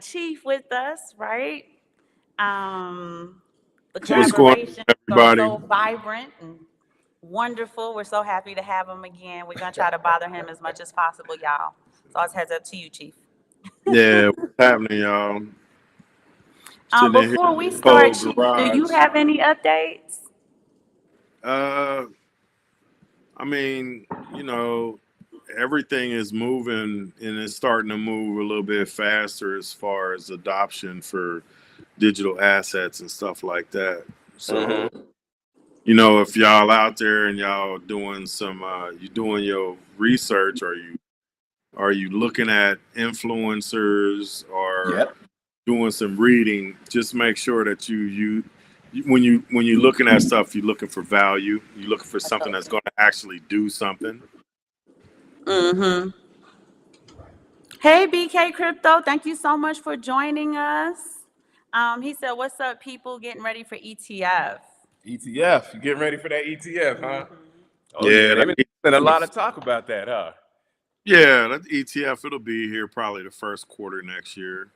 Chief with us, right? Um, the What's going on, collaboration goes everybody? so vibrant and wonderful. We're so happy to have him again. We're gonna try to bother him as much as possible, y'all. So it's heads up to you, Chief. Yeah, what's happening, y'all? Sitting in here Before we in the start, cold Chief, do you garage. have any updates? Uh, I mean, everything is moving and it's starting to move a little bit faster as far as adoption for digital assets and stuff like that. So, Mm-hmm. if y'all out there and y'all doing you doing your research, are you looking at influencers or Yep. doing some reading, just make sure that when you're looking at stuff, you're looking for value. You're looking for something that's going to actually do something. Mm-hmm. Hey, BK Crypto, thank you so much for joining us. He said, "What's up, people? Getting ready for ETF." ETF. You getting ready for that ETF, huh? Oh yeah, Yeah, they've been spending a lot of talk about that, huh? that ETF, it'll be here probably the first quarter next year.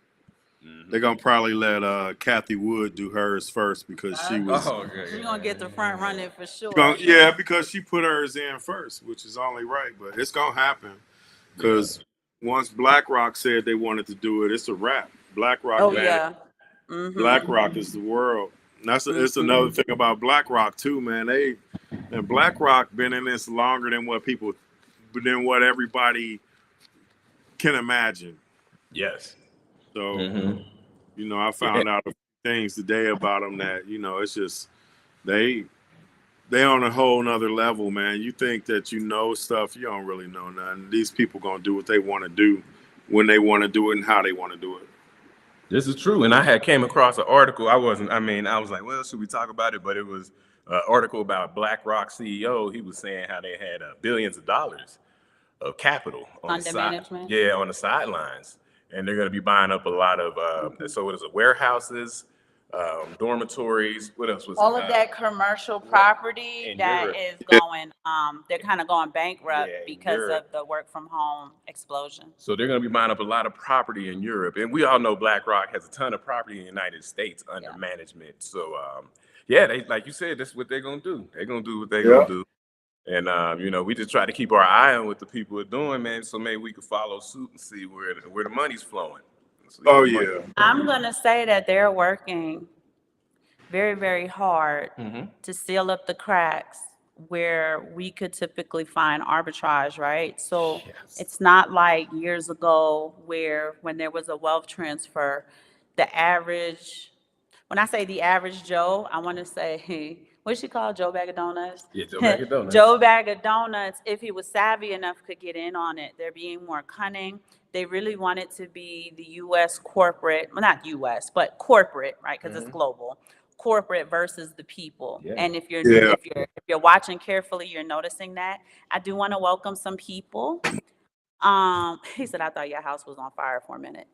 They're Mm-hmm. gonna probably let Kathy Wood do hers first because she was Oh, okay. We're gonna get the front running for sure. yeah, because she put hers in first, which is only right. But it's gonna happen Yeah. because once BlackRock said they wanted to do it, it's a wrap. BlackRock Oh is Man. yeah. Mm-hmm. BlackRock is the world. And it's Mm-hmm. another thing about BlackRock too, man. And BlackRock been in this longer than what everybody can imagine. Yes. So Mm-hmm. I Yeah. found out a few things today about them that it's just they they on a whole nother level, man. You think that you know stuff, you don't really know nothing. These people gonna do what they want to do when they want to do it and how they want to do it. This is true. And I had came across an article. I was like, well, should we talk about it? But it was an article about BlackRock CEO. He was saying how they had billions of dollars of capital on the Under side, management. yeah, on the sidelines, and they're going to be buying up a lot of. So what is it? Warehouses, dormitories. What else was it? All of that commercial property In that Europe. is Yeah, going, they're kind of going bankrupt Yeah, in because of Europe. the work from home explosion. So they're going to be buying up a lot of property in Europe, and we all know BlackRock has a ton of property in the United States under Yeah. management. So yeah, they like you said, that's what they're going to do. They're going to do what they're going yeah. to do. And we just try to keep our eye on what the people are doing, man. So maybe we could follow suit and see where the money's flowing. See where Oh the money. yeah. I'm gonna say that they're working very, very hard Mm-hmm. to seal up the cracks where we could typically find arbitrage, right? So Yes. it's not like years ago where when there was a wealth transfer, the average, when I say the average Joe, I want to say, what's she called? Joe Bag of Donuts? Yeah, Joe Bag of Donuts. Joe Bag of Donuts, if he was savvy enough, could get in on it. They're being more cunning. They really want it to be the U.S. corporate, well, not U.S., but corporate, right? Because it's Mm-hmm. global. Corporate versus the people. Yeah. And if you're Yeah. if you're watching carefully, you're noticing that. I do want to welcome some people. He said, I thought your house was on fire for a minute.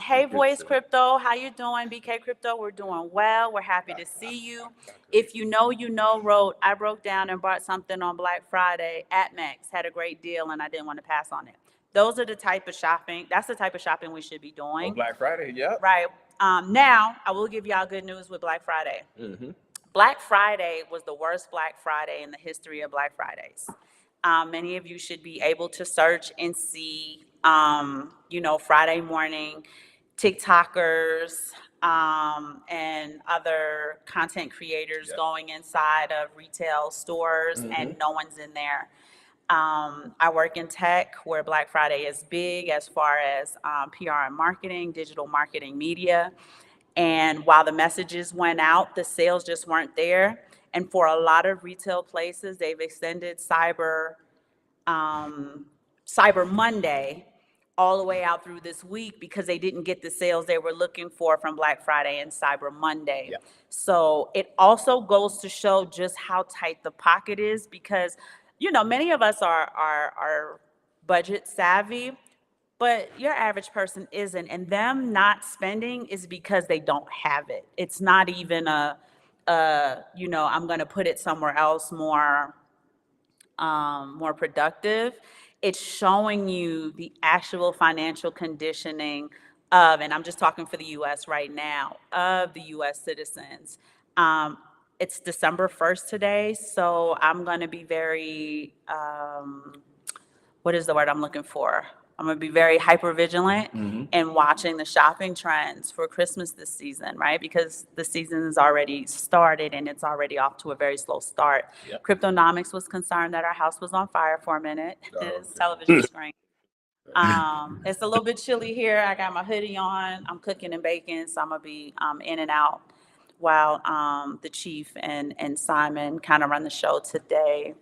Hey, Good Voice sir. Crypto, how you doing? BK Crypto, we're doing well. We're happy to see you. If you know, you know, wrote, I broke down and bought something on Black Friday at Max, had a great deal, and I didn't want to pass on it. Those are the type of shopping. That's the type of shopping we should be On doing, Black Friday, yep. right? Now, I will give y'all good news with Black Friday. Mm-hmm. Black Friday was the worst Black Friday in the history of Black Fridays. Many of you should be able to search and see, Friday morning TikTokers and other content creators Yep. going inside of retail stores Mm-hmm. and no one's in there. I work in tech where Black Friday is big as far as PR and marketing, digital marketing, media. And while the messages went out, the sales just weren't there. And for a lot of retail places, they've extended Cyber Monday all the way out through this week because they didn't get the sales they were looking for from Black Friday and Cyber Monday. Yep. So it also goes to show just how tight the pocket is because, many of us are budget savvy, but your average person isn't, and them not spending is because they don't have it. It's not even I'm going to put it somewhere else more productive. It's showing you the actual financial conditioning and I'm just talking for the US right now, of the US citizens. Um, it's December 1st today, so I'm going to be very, what is the word I'm looking for? I'm going to be very hyper vigilant in watching the shopping trends for Christmas this season, right? Because the season has already started and it's already off to a very slow start. Yep. Cryptonomics was concerned that our house was on fire for a minute, his television screen. It's a little bit chilly here. I got my hoodie on. I'm cooking and baking, so I'm gonna be in and out while the chief and Simon kind of run the show today.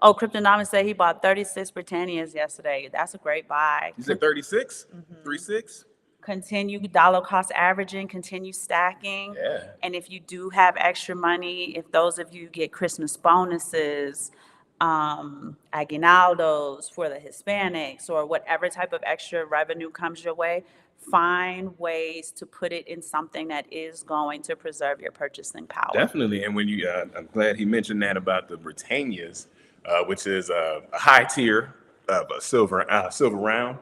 Oh, Cryptonomics said he bought 36 Britannias yesterday. That's a great buy. You said 36? 36? Continue dollar cost averaging, continue stacking. Yeah. And if you do have extra money, if those of you get Christmas bonuses, aguinaldos for the Hispanics, or whatever type of extra revenue comes your way, find ways to put it in something that is going to preserve your purchasing power. Definitely. And when you, I'm glad he mentioned that about the Britannias, which is a high tier of a silver round.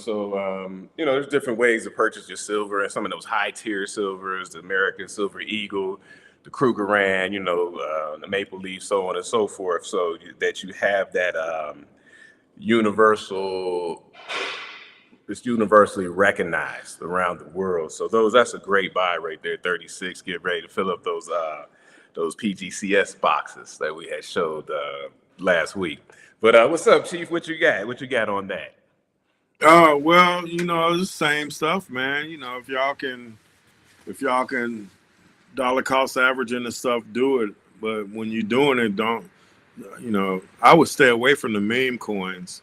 So there's different ways to purchase your silver, and some of those high tier silvers, the American Silver Eagle, the Krugerrand, the Maple Leaf, so on and so forth, so that you have that it's universally recognized around the world. So that's a great buy right there. 36. Get ready to fill up those PGCS boxes that we had showed last week. But what's up, Chief? What you got? What you got on that? Well, it's the same stuff, man. If y'all can dollar cost averaging and stuff, do it. But when you're doing it, don't. I would stay away from the meme coins.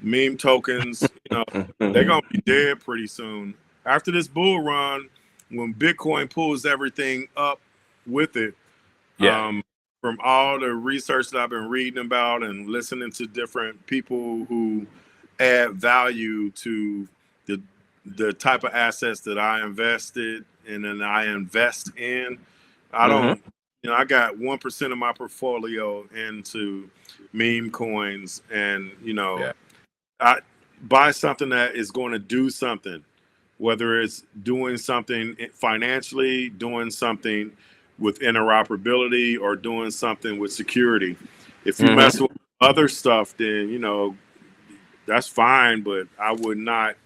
Meme tokens, they're gonna be dead pretty soon. After this bull run, when Bitcoin pulls everything up with it, from all the research that I've been reading about and listening to different people who add value to the type of assets that I invested and then I invest in. I don't, I got 1% of my portfolio into meme coins, and I buy something that is going to do something, whether it's doing something financially, doing something with interoperability, or doing something with security. If you mess with other stuff, then that's fine, but I would not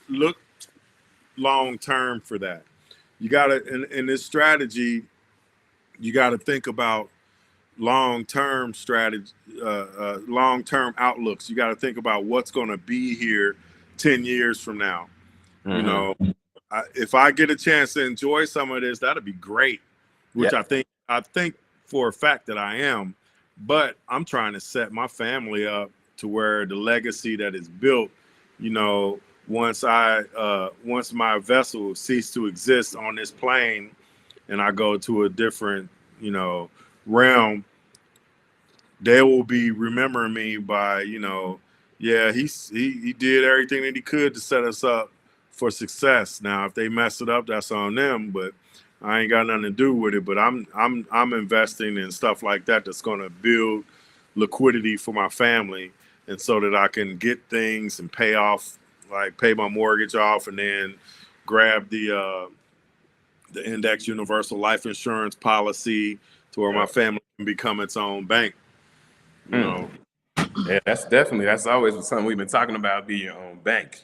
look long term for that. You gotta in this strategy, you gotta think about long-term strategy, long-term outlooks. You got to think about what's going to be here 10 years from now. If I get a chance to enjoy some of this, that'd be great. Which I think for a fact that I am. But I'm trying to set my family up to where the legacy that is built, once my vessel ceases to exist on this plane, and I go to a different, realm, they will be remembering me by, he did everything that he could to set us up for success. Now, if they mess it up, that's on them, but I ain't got nothing to do with it. But I'm investing in stuff like that that's going to build liquidity for my family, and so that I can get things and pay my mortgage off, and then grab the index universal life insurance policy to where my family can become its own bank. Yeah, that's always something we've been talking about, be your own bank.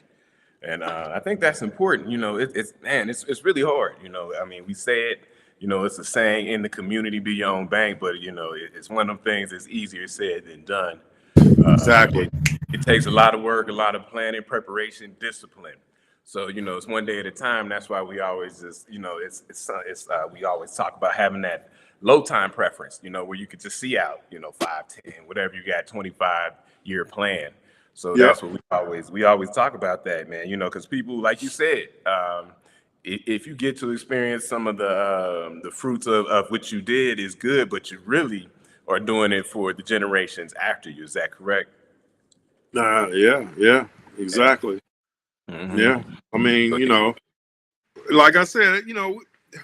And I think that's important. It's really hard. I mean, we say it, it's a saying in the community, be your own bank, but it's one of them things that's easier said than done. Exactly. It takes a lot of work, a lot of planning, preparation, discipline. So, it's one day at a time. That's why we always we always talk about having that low time preference, where you could just see out, 5, 10, whatever you got, 25-year plan. So that's what we always talk about that, man, because people, like you said, if you get to experience some of the fruits of what you did is good, but you really are doing it for the generations after you. Is that correct? Yeah, exactly. Yeah. I mean, like I said,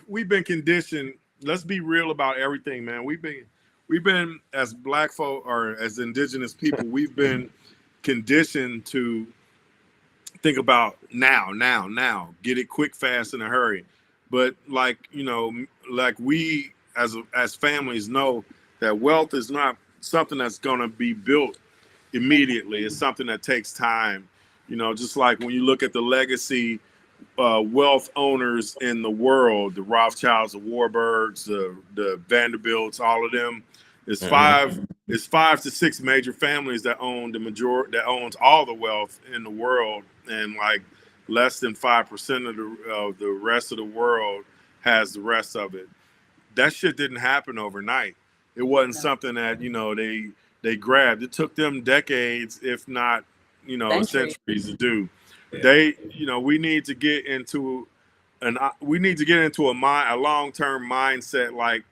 we've been conditioned. Let's be real about everything, man. We've been as Black folk or as indigenous people, we've been conditioned to think about now, get it quick, fast, in a hurry. But like, like we as families know that wealth is not something that's going to be built immediately. It's something that takes time. Just like when you look at the legacy wealth owners in the world, the Rothschilds, the Warburgs, the Vanderbilts, all of them. It's five to six major families that own that owns all the wealth in the world, and like less than 5% of the rest of the world has the rest of it. That shit didn't happen overnight. It wasn't something that they grabbed. It took them decades, if not centuries to do. We need to get into a long-term mindset. Like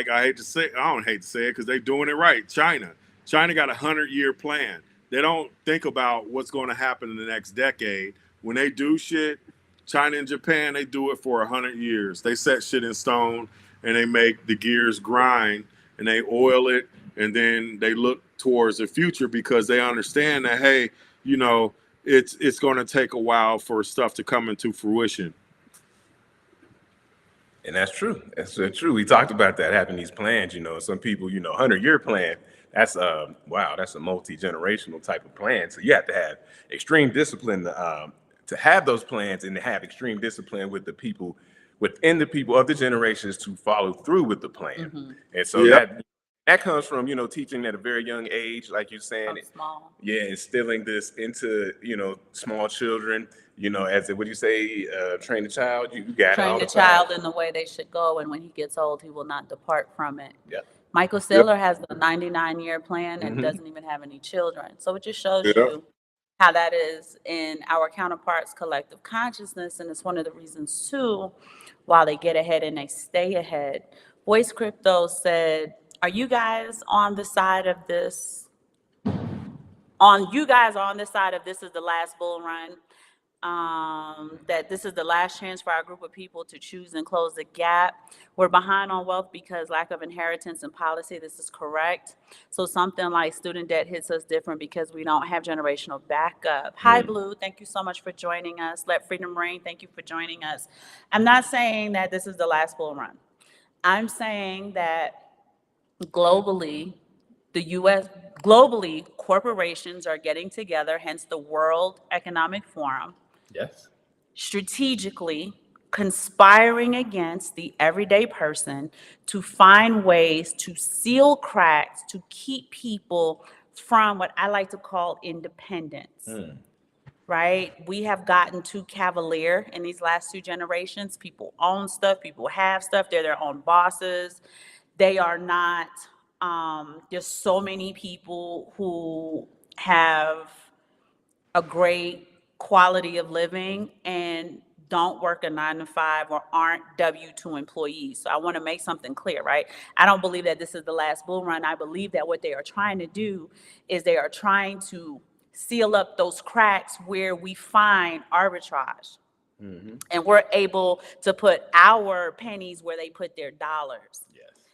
I don't hate to say it because they're doing it right. China got 100-year plan. They don't think about what's going to happen in the next decade. When they do shit, China and Japan, they do it for 100 years. They set shit in stone and they make the gears grind and they oil it, and then they look towards the future because they understand that, hey, it's going to take a while for stuff to come into fruition. And that's true. That's true. We talked about that, having these plans. Some people, 100-year plan. That's wow. That's a multi-generational type of plan. So you have to have extreme discipline to have those plans, and to have extreme discipline with the people within the people of the generations to follow through with the plan. And so that comes from teaching at a very young age, like you're saying. Small. Yeah, instilling this into small children. As what do you say? Train the child. You got train the child in the way they should go, and when he gets old, he will not depart from it. Yep. Michael Saylor has a 99-year plan and doesn't even have any children. So it just shows you how that is in our counterparts' collective consciousness, and it's one of the reasons too why they get ahead and they stay ahead. Voice Crypto said, "Are you guys on the side of this? You guys are on this side of this is the last bull run. That this is the last chance for our group of people to choose and close the gap. We're behind on wealth because lack of inheritance and policy. This is correct. So something like student debt hits us different because we don't have generational backup." Hi, Blue. Thank you so much for joining us. Let Freedom Ring. Thank you for joining us. I'm not saying that this is the last bull run. I'm saying that globally, corporations are getting together, hence the World Economic Forum. Yes. Strategically conspiring against the everyday person to find ways to seal cracks, to keep people from what I like to call independence. Right? We have gotten too cavalier in these last 2 generations. People own stuff, people have stuff, they're their own bosses. They are not, there's so many people who have a great quality of living and don't work a 9-to-5 or aren't W-2 employees. So I want to make something clear, right? I don't believe that this is the last bull run. I believe that what they are trying to do is they are trying to seal up those cracks where we find arbitrage. And we're able to put our pennies where they put their dollars.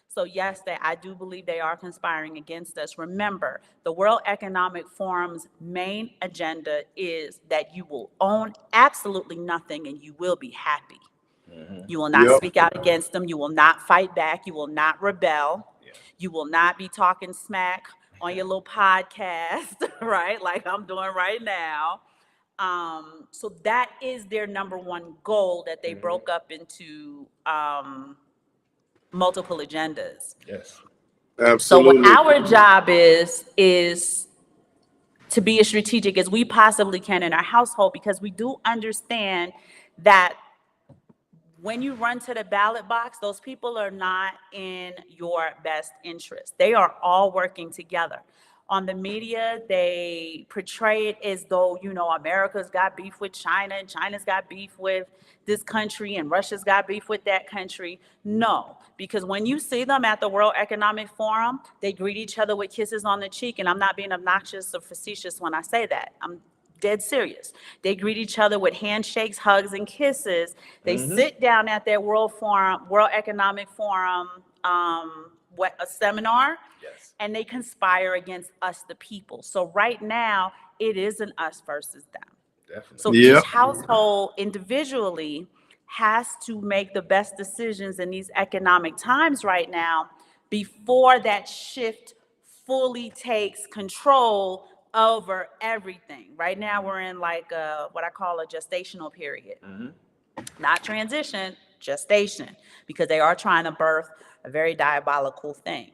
So yes, I do believe they are conspiring against us. Remember, the World Economic Forum's main agenda is that you will own absolutely nothing and you will be happy. You will not speak out against them. You will not fight back. You will not rebel. You will not be talking smack on your little podcast, right? Like I'm doing right now. So that is their number one goal that they broke up into multiple agendas. Yes, absolutely. So what our job is to be as strategic as we possibly can in our household, because we do understand that when you run to the ballot box, those people are not in your best interest. They are all working together. On the media, they portray it as though, America's got beef with China and China's got beef with this country and Russia's got beef with that country. No, because when you see them at the World Economic Forum, they greet each other with kisses on the cheek. And I'm not being obnoxious or facetious when I say that. I'm dead serious. They greet each other with handshakes, hugs, and kisses. They sit down at their World Economic Forum, a seminar, and they conspire against us, the people. So right now, it isn't us versus them. Definitely. So Yeah. each household individually has to make the best decisions in these economic times right now before that shift fully takes control over everything. Right now, we're in like what I call a gestational period, not transition, gestation, because they are trying to birth a very diabolical thing.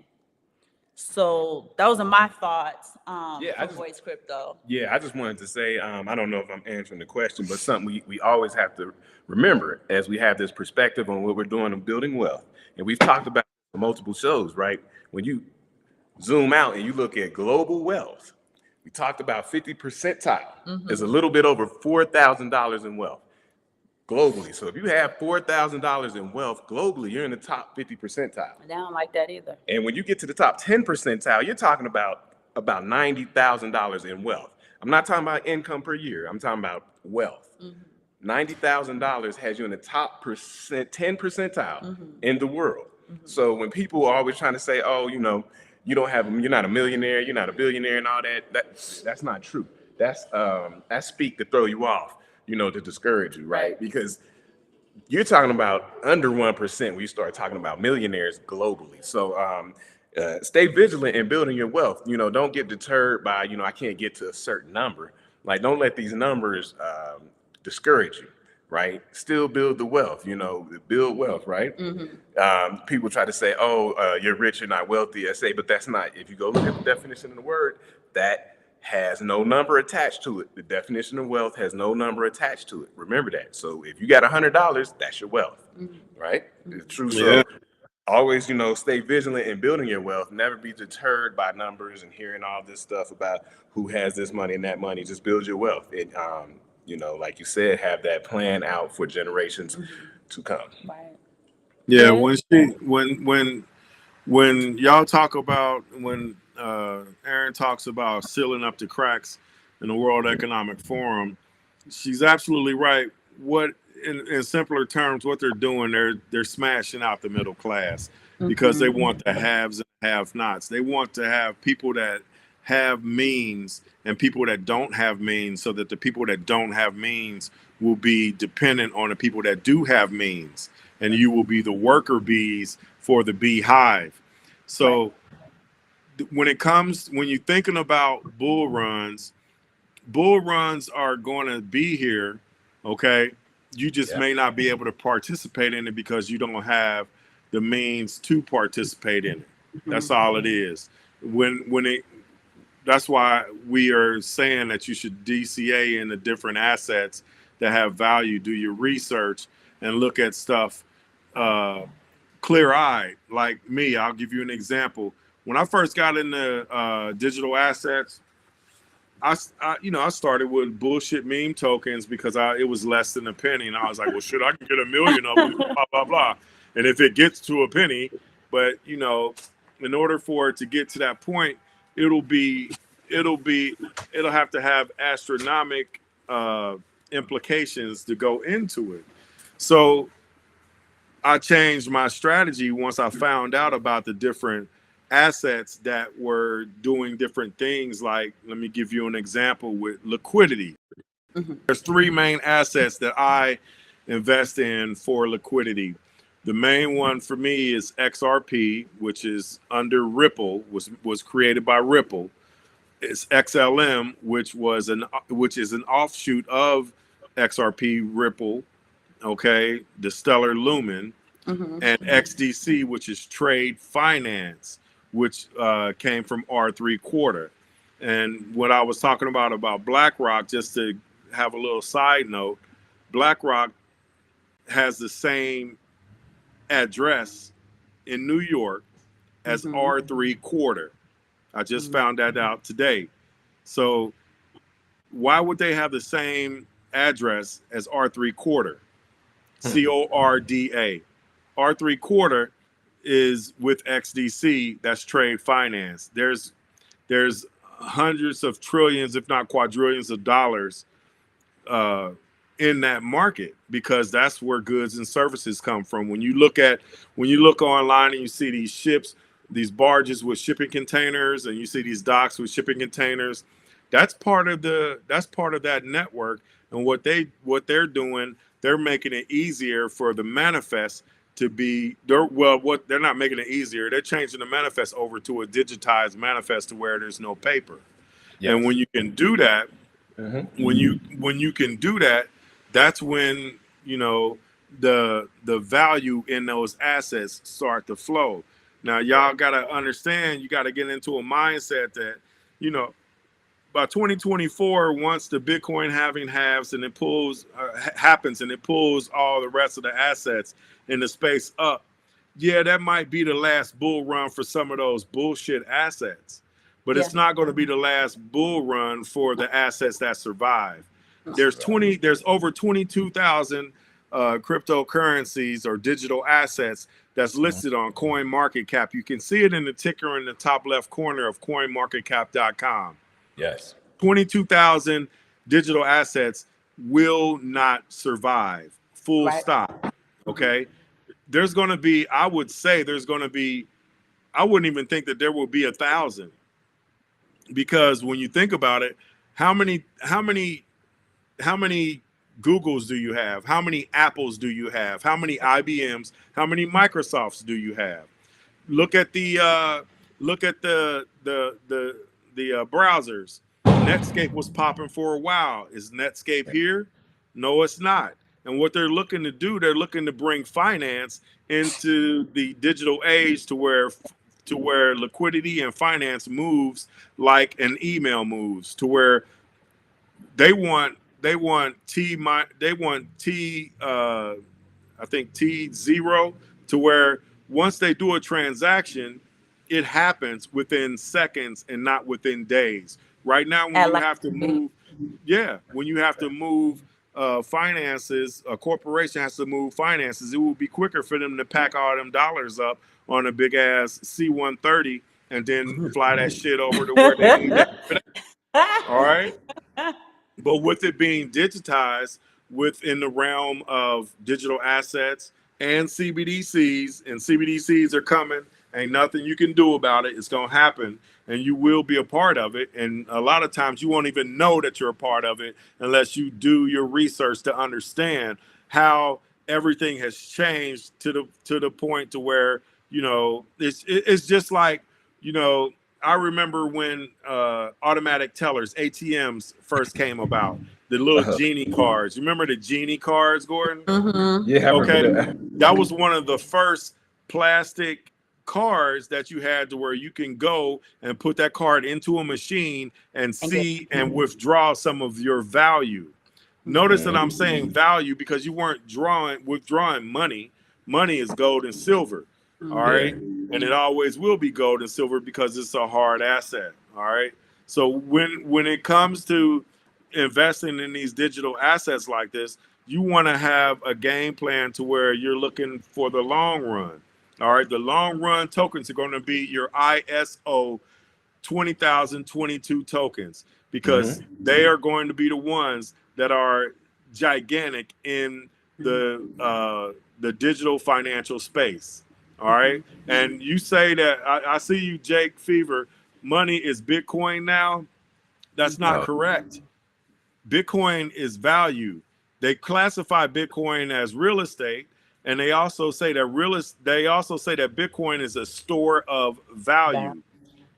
So those are my thoughts Yeah, for voice crypto. I just wanted to say, I don't know if I'm answering the question, but something we always have to remember as we have this perspective on what we're doing in building wealth. And we've talked about multiple shows, right? When you zoom out and you look at global wealth, we talked about 50 percentile is a little bit over $4,000 in wealth globally. So if you have $4,000 in wealth globally, you're in the top 50 percentile. I don't like that either. And when you get to the top 10 percentile, you're talking about $90,000 in wealth. I'm not talking about income per year. I'm talking about wealth. $90,000 has you in the top 10 percentile in the world. So when people are always trying to say, oh, you don't have, you're not a millionaire, you're not a billionaire and all that, that's not true. That's speak to throw you off, to discourage you, right? Because you're talking about under 1% when you start talking about millionaires globally. So stay vigilant in building your wealth. Don't get deterred by, I can't get to a certain number. Like, don't let these numbers discourage you, right? Still build the wealth, build wealth, right? People try to say, oh, you're rich, you're not wealthy. I say, but that's not, if you go look at the definition of the word, that has no number attached to it. The definition of wealth has no number attached to it. Remember that. So if you got $100, that's your wealth, right? It's true. Yeah. So always, stay vigilant in building your wealth. Never be deterred by numbers and hearing all this stuff about who has this money and that money. Just build your wealth. And, like you said, have that plan out for generations to come. Right. Yeah. Yeah. When y'all talk about, when Aaron talks about sealing up the cracks in the World Economic Forum, she's absolutely right. What, in simpler terms, what they're doing, they're smashing out the middle class because they want the haves and have-nots. They want to have people that have means and people that don't have means, so that the people that don't have means will be dependent on the people that do have means, and you will be the worker bees for the beehive. So when you're thinking about bull runs are going to be here. Okay. You just may not be able to participate in it because you don't have the means to participate in it. That's all it is. That's why we are saying that you should DCA in the different assets that have value. Do your research and look at stuff clear-eyed. Like me, I'll give you an example. When I first got into digital assets, I started with bullshit meme tokens because it was less than a penny, and I was like, well, shit, I can get 1 million of them, blah blah blah. And if it gets to a penny, but in order for it to get to that point, it'll have to have astronomic implications to go into it. So I changed my strategy once I found out about the different assets that were doing different things. Like, let me give you an example with liquidity. There's 3 main assets that I invest in for liquidity. The main one for me is XRP, which is under Ripple, was created by Ripple. It's XLM, which is an offshoot of XRP Ripple, okay, the Stellar Lumen, and XDC, which is trade finance, which came from R3 Quarter. And what I was talking about BlackRock, just to have a little side note, BlackRock has the same address in New York as R3 Quarter. I just found that out today. So why would they have the same address as R3 Quarter? CORDA. R3 Quarter is with XDC, that's trade finance. There's hundreds of trillions, if not quadrillions of dollars in that market, because that's where goods and services come from. When you look online and you see these ships, these barges with shipping containers, and you see these docks with shipping containers, that's part of that network. And what they're doing, they're making it easier for the manifest to be they're not making it easier. They're changing the manifest over to a digitized manifest to where there's no paper. And when Yes. you can do that, Mm-hmm. when you can do that, that's when the value in those assets start to flow. Now y'all gotta understand, you gotta get into a mindset that by 2024, once the Bitcoin halving halves and it pulls happens and it pulls all the rest of the assets in the space up, yeah, that might be the last bull run for some of those bullshit assets, but Yeah. it's not going to be the last bull run for the assets that survive. There's over 22,000 cryptocurrencies or digital assets that's listed on CoinMarketCap. You can see it in the ticker in the top left corner of CoinMarketCap.com. Yes. 22,000 digital assets will not survive. Full Right. stop. Okay. There's going to be, I would say there's going to be, I wouldn't even think that there will be 1,000, because when you think about it, how many Googles do you have? How many Apples do you have? How many IBMs? How many Microsofts do you have? Look at the browsers. Netscape was popping for a while. Is Netscape here? No, it's not. And what they're looking to do, they're looking to bring finance into the digital age to where liquidity and finance moves like an email moves, to where they want I think T0, to where once they do a transaction, it happens within seconds and not within days. Right now, when you have to move, when you have to move finances, a corporation has to move finances, it will be quicker for them to pack all them dollars up on a big ass C-130 and then fly that shit over to where they need it. All right. But with it being digitized within the realm of digital assets and CBDCs are coming, ain't nothing you can do about it. It's going to happen, and you will be a part of it. And a lot of times you won't even know that you're a part of it unless you do your research to understand how everything has changed to the point to where, it's just like, I remember when automatic tellers, ATMs, first came about. The little genie cards. You remember the genie cards, Gordon? Mm-hmm. Yeah. I Okay, remember that was one of the first plastic cards that you had, to where you can go and put that card into a machine and see and withdraw some of your value. Notice that I'm saying value because you weren't withdrawing money. Money is gold and silver. All right. And it always will be gold and silver because it's a hard asset. All right. So when it comes to investing in these digital assets like this, you want to have a game plan to where you're looking for the long run. All right. The long run tokens are going to be your ISO 20,022 tokens, because they are going to be the ones that are gigantic in the digital financial space. All right. And you say that I see you, Jake Fever, money is Bitcoin now. That's not correct. Bitcoin is value. They classify Bitcoin as real estate, and they also say that Bitcoin is a store of value.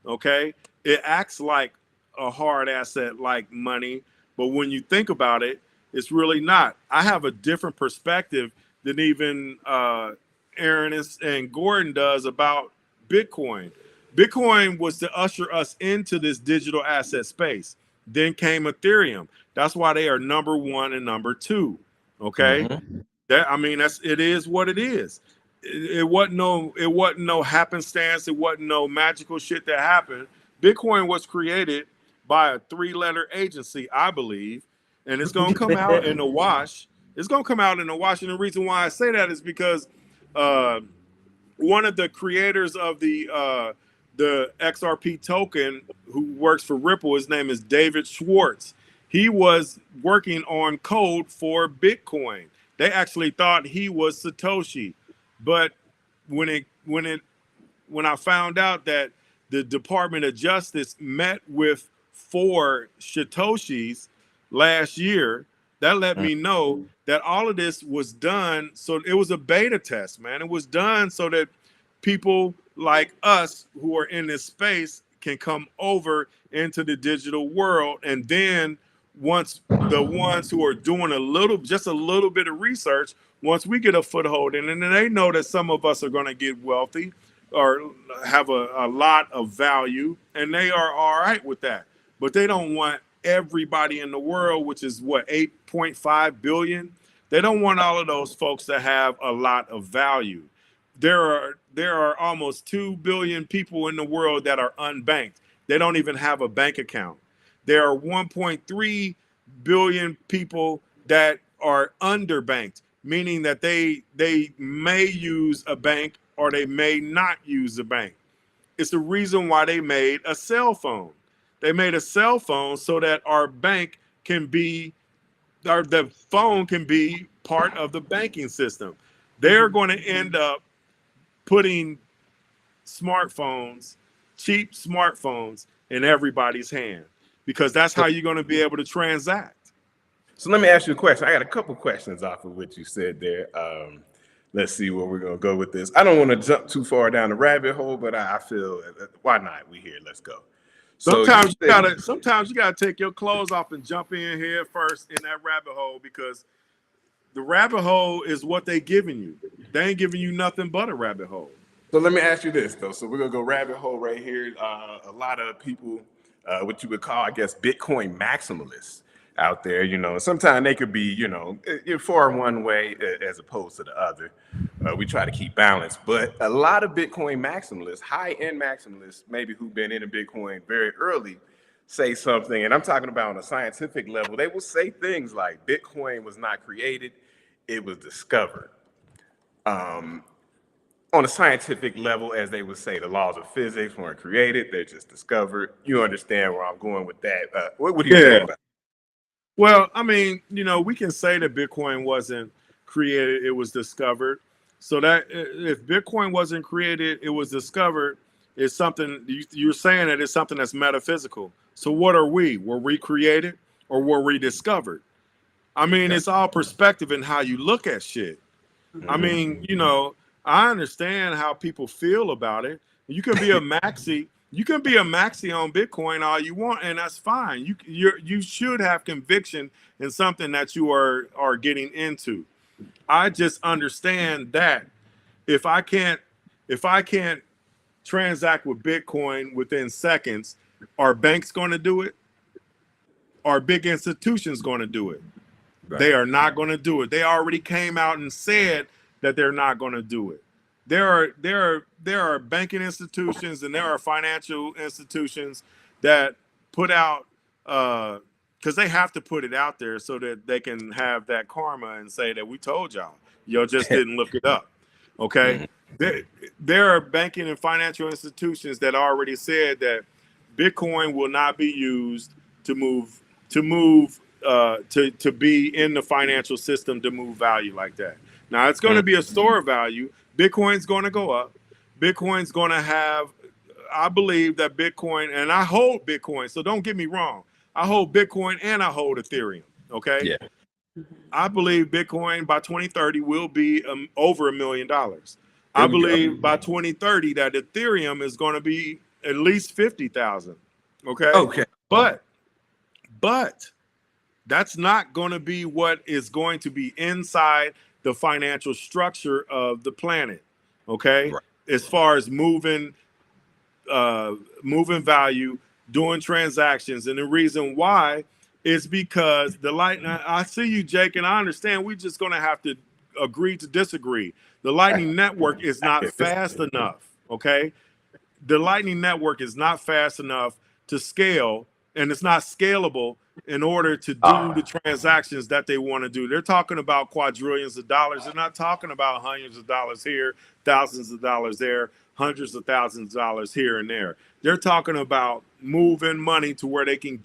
Okay, it acts like a hard asset like money, but when you think about it, it's really not. I have a different perspective than even Aaron and Gordon does about Bitcoin. Bitcoin was to usher us into this digital asset space. Then came Ethereum. That's why they are number one and number two. Okay, it is what it is. It wasn't no happenstance. It wasn't no magical shit that happened. Bitcoin was created by a 3-letter agency, I believe, and it's gonna come out in the wash. It's gonna come out in the wash, and the reason why I say that is because one of the creators of the XRP token, who works for Ripple, his name is David Schwartz. He was working on code for Bitcoin. They actually thought he was Satoshi, but when I found out that the Department of Justice met with 4 Satoshis last year, That let me know that all of this was done. So it was a beta test, man. It was done so that people like us who are in this space can come over into the digital world. And then once the ones who are doing just a little bit of research, once we get a foothold in, and then they know that some of us are going to get wealthy or have a lot of value, and they are all right with that. But they don't want everybody in the world, which is what, 8.5 billion. They don't want all of those folks to have a lot of value. There are almost 2 billion people in the world that are unbanked. They don't even have a bank account. There are 1.3 billion people that are underbanked, meaning that they may use a bank or they may not use a bank. It's the reason why they made a cell phone. They made a cell phone so that our bank can be, or the phone can be part of the banking system. They're going to end up putting smartphones, cheap smartphones, in everybody's hand, because that's how you're going to be able to transact. So let me ask you a question. I got a couple questions off of what you said there. Let's see where we're going to go with this. I don't want to jump too far down the rabbit hole, but I feel why not? We here. Let's go. Sometimes you gotta take your clothes off and jump in here first in that rabbit hole, because the rabbit hole is what they giving you. They ain't giving you nothing but a rabbit hole. So let me ask you this though. So we're gonna go rabbit hole right here. A lot of people, what you would call, I guess, Bitcoin maximalists out there, sometimes they could be, for one way as opposed to the other. We try to keep balance, but a lot of Bitcoin maximalists, high-end maximalists, maybe who've been into Bitcoin very early, say something, and I'm talking about on a scientific level. They will say things like Bitcoin was not created, it was discovered. On a scientific level, as they would say, the laws of physics weren't created, they're just discovered. You understand where I'm going with that. What do you think about that? Well, I mean, we can say that Bitcoin wasn't created, it was discovered. So that if Bitcoin wasn't created, it was discovered, is something you're saying that it's something that's metaphysical. So what are we? Were we created or were we discovered? I mean, It's all perspective in how you look at shit. Mm-hmm. I mean, I understand how people feel about it. You can be a maxi. You can be a maxi on Bitcoin all you want, and that's fine. You should have conviction in something that you are getting into. I just understand that if I can't transact with Bitcoin within seconds, are banks going to do it? Are big institutions going to do it? Right. They are not going to do it. They already came out and said that they're not going to do it. There are banking institutions and there are financial institutions that put out, because they have to put it out there so that they can have that karma and say that we told y'all just didn't look it up. Okay. Mm-hmm. There are banking and financial institutions that already said that Bitcoin will not be used to be in the financial system to move value like that. Now it's going to be a store of value. Bitcoin's going to go up. Bitcoin's going to have, I believe that Bitcoin, and I hold Bitcoin, so don't get me wrong. I hold Bitcoin and I hold Ethereum. Okay. Yeah. I believe Bitcoin by 2030 will be over $1 million. I believe by 2030 that Ethereum is going to be at least 50,000. Okay. Okay. But that's not going to be what is going to be inside the financial structure of the planet. Okay. Right. As far as moving value, doing transactions. And the reason why is because I see you, Jake, and I understand we're just going to have to agree to disagree. The Lightning Network is not fast enough. Okay. The Lightning Network is not fast enough to scale, and it's not scalable in order to do the transactions that they want to do. They're talking about quadrillions of dollars. They're not talking about hundreds of dollars here, thousands of dollars there, hundreds of thousands of dollars here and there. They're talking about moving money to where they can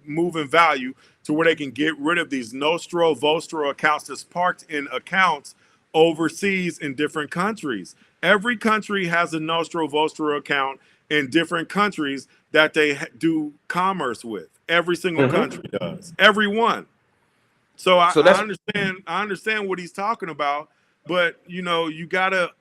moving value to where they can get rid of these Nostro Vostro accounts that's parked in accounts overseas in different countries. Every country has a Nostro Vostro account in different countries that they do commerce with. Every single country does. Every one. So So I that's understand what he's talking about, but you gotta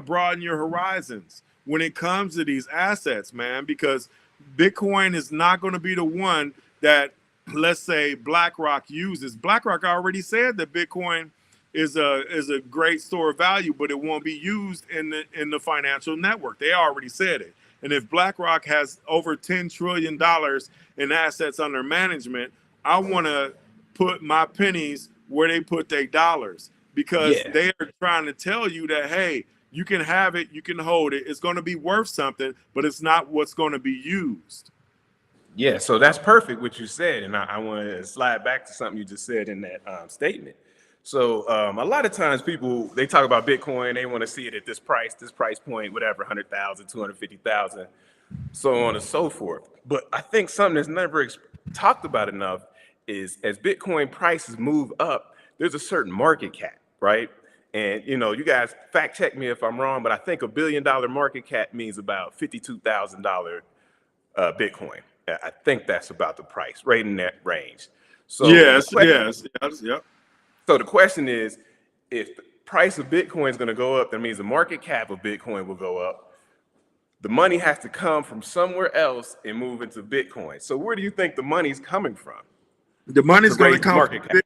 broaden your horizons when it comes to these assets, man, because Bitcoin is not going to be the one that, let's say, BlackRock uses. BlackRock already said that Bitcoin is a great store of value, but it won't be used in the financial network. They already said it. And if BlackRock has over $10 trillion in assets under management, I want to put my pennies where they put their dollars, because yeah. they are trying to tell you that, hey, you can have it, you can hold it, it's going to be worth something, but it's not what's going to be used. Yeah, so that's perfect what you said, and I want to slide back to something you just said in that statement. So a lot of times people, they talk about Bitcoin, they want to see it at this price point, whatever, 100,000, 250,000, so on and so forth. But I think something that's never talked about enough is as Bitcoin prices move up, there's a certain market cap, right? And you guys fact check me if I'm wrong, but I think $1 billion market cap means about $52,000 Bitcoin. I think that's about the price, right in that range. So the Yes, question, yes, yes, yep. so the question is, if the price of Bitcoin is going to go up, that means the market cap of Bitcoin will go up. The money has to come from somewhere else and move into Bitcoin. So where do you think the money's coming from The to money's going to raise the come from market cap?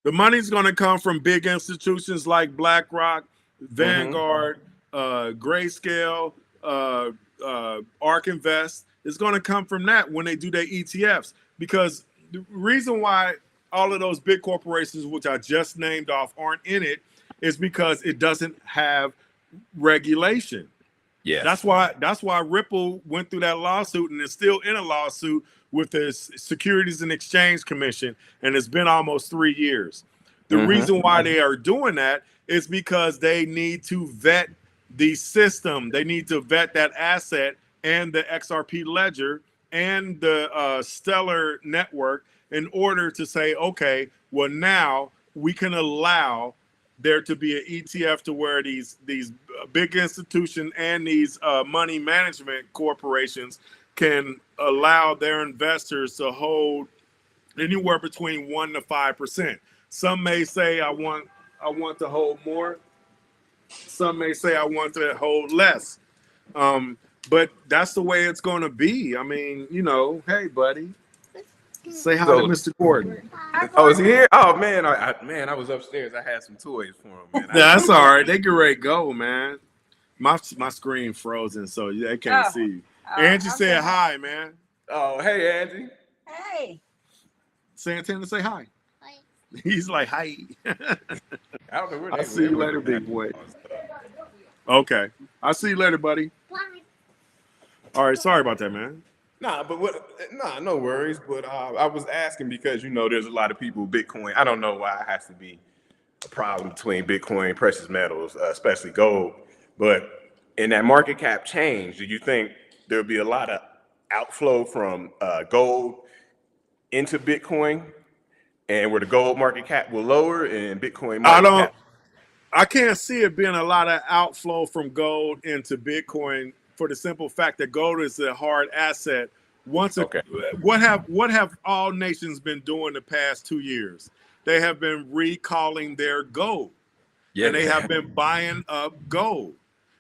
the money's going to come from big institutions like BlackRock, Mm-hmm. Vanguard, Grayscale, Ark Invest. It's going to come from that when they do their ETFs, because the reason why all of those big corporations, which I just named off, aren't in it is because it doesn't have regulation. That's Yes. why Ripple went through that lawsuit and is still in a lawsuit with the Securities and Exchange Commission, and it's been almost 3 years. The Mm-hmm. reason why they are doing that is because they need to vet the system. They need to vet that asset and the XRP ledger and the Stellar network in order to say, okay, well, now we can allow there to be an ETF to where these big institutions and these money management corporations can allow their investors to hold anywhere between 1 to 5%. Some may say I want to hold more. Some may say I want to hold less. Um, but that's the way it's going to be. I mean, hey, buddy, say hi to So, Mr. Gordon. oh, is he here? Oh man, man, I was upstairs. I had some toys for him, man. I didn't That's know. all right. They get ready to go, man. My screen frozen, so they can't see you. Angie said hi, man. Oh, hey, Angie. Hey. Santana, say hi. He's like, hi. I don't know where I'll they see went. you later, Everybody big boy. on stuff. Okay. I'll see you later, buddy. All right. Sorry about that, man. Nah, but nah, no worries. But I was asking because there's a lot of people Bitcoin. I don't know why it has to be a problem between Bitcoin and precious metals, especially gold. But in that market cap change, do you think there'll be a lot of outflow from gold into Bitcoin, and where the gold market cap will lower and Bitcoin I market don't. cap? I can't see it being a lot of outflow from gold into Bitcoin for the simple fact that gold is a hard asset. Okay. What have all nations been doing the past 2 years? They have been recalling their gold, Yeah, and they they have have. been buying up gold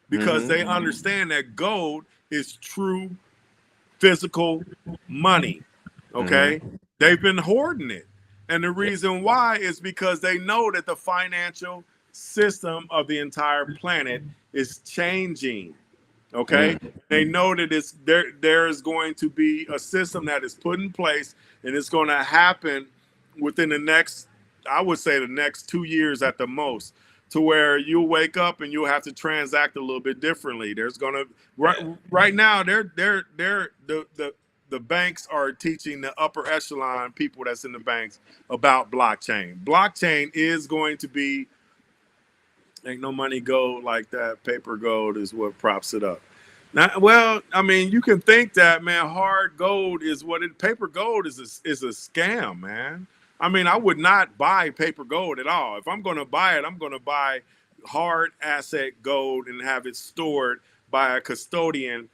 because they Mm-hmm. understand that gold is true physical money. Okay. Mm-hmm. They've been hoarding it. And the reason why is because they know that the financial system of the entire planet is changing. Okay. Mm-hmm. They know that there is going to be a system that is put in place, and it's going to happen within the next, I would say, the next 2 years at the most, to where you'll wake up and you'll have to transact a little bit differently. There's going to right now the banks are teaching the upper echelon people that's in the banks about blockchain. Blockchain is going to be, ain't no money gold like that. Paper gold is what props it up. Now, well, I mean, you can think that, man. Hard gold is what it. Paper gold is a scam, man. I mean, I would not buy paper gold at all. If I'm going to buy it, I'm going to buy hard asset gold and have it stored by a custodian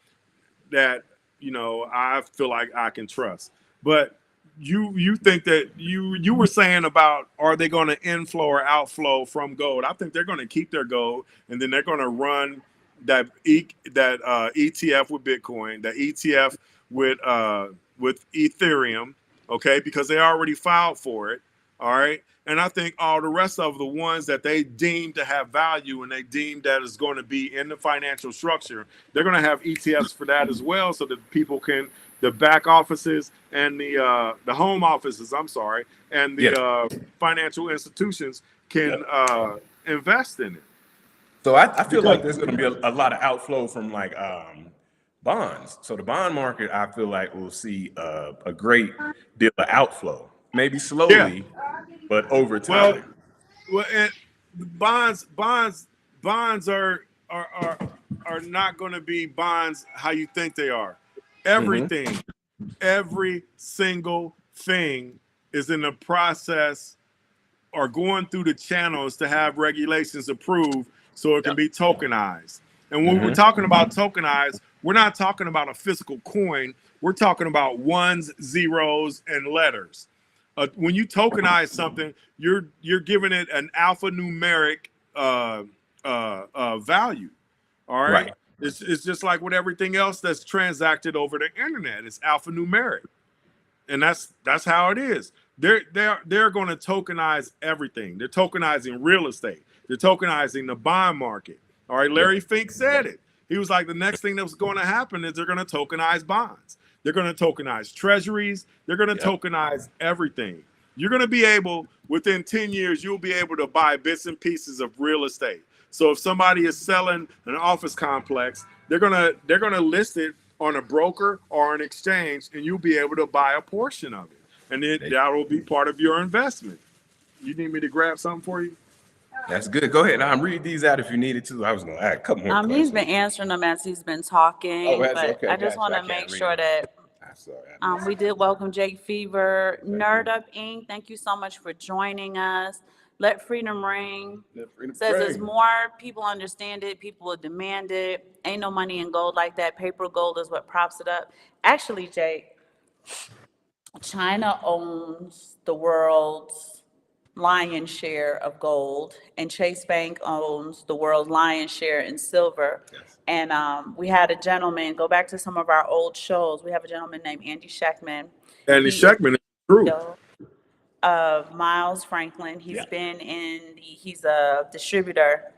that I feel like I can trust. But you think that you were saying about, are they going to inflow or outflow from gold? I think they're going to keep their gold, and then they're going to run that ETF with Bitcoin, that ETF with Ethereum, okay, because they already filed for it. All right. And I think all the rest of the ones that they deem to have value and they deem that is going to be in the financial structure, they're going to have ETFs for that as well, so that people can, the back offices and the home offices, I'm sorry, and the financial institutions can invest in it. So I feel like there's going to be a lot of outflow from like bonds. So the bond market, I feel like will see a great deal of outflow, maybe slowly, but over time. Well, and bonds are not going to be bonds how you think they are. Everything, every single thing is in the process or going through the channels to have regulations approved so it can be tokenized. And when we're talking about tokenized, we're not talking about a physical coin. We're talking about ones, zeros, and letters. When you tokenize something, you're giving it an alphanumeric value. All right. Right. It's just like with everything else that's transacted over the internet. It's alphanumeric, and that's how it is. They're going to tokenize everything. They're tokenizing real estate. They're tokenizing the bond market. All right. Larry Fink said it. He was like, the next thing that was going to happen is they're going to tokenize bonds. They're going to tokenize treasuries. They're going to tokenize everything. You're going to be able, within 10 years, you'll be able to buy bits and pieces of real estate. So if somebody is selling an office complex, they're gonna list it on a broker or an exchange, and you'll be able to buy a portion of it. And then that will be part of your investment. You need me to grab something for you? That's good. Go ahead. I'm read these out if you needed to. I was going to add a couple more questions. He's been answering them as he's been talking, but okay, I just want to make sure that we did welcome Jake Fever, Nerd Up Inc. Thank you so much for joining us. Let Freedom Ring says as more people understand it, people will demand it. Ain't no money in gold like that. Paper gold is what props it up. Actually, Jake, China owns the world's lion's share of gold, and Chase Bank owns the world's lion's share in silver. Yes. And we had a gentleman, go back to some of our old shows. We have a gentleman named Andy Scheckman. Andy Scheckman is true. Of Miles Franklin. He's been he's a distributor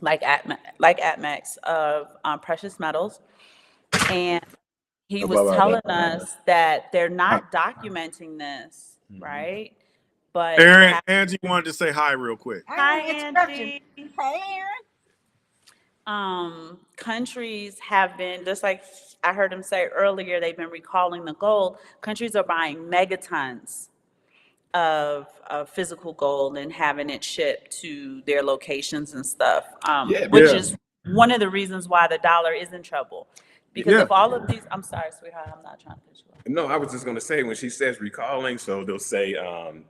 like ATMEX of precious metals. And he was telling us that they're not documenting this, right? But Angie wanted to say hi real quick. Hi, Angie. Hey, Aaron. Countries have been, just like I heard him say earlier, they've been recalling the gold. Countries are buying megatons of physical gold and having it shipped to their locations and stuff, which is one of the reasons why the dollar is in trouble. Because if all of these, I'm sorry, sweetheart, I'm not trying to push you off. No, I was just going to say, when she says recalling, so they'll say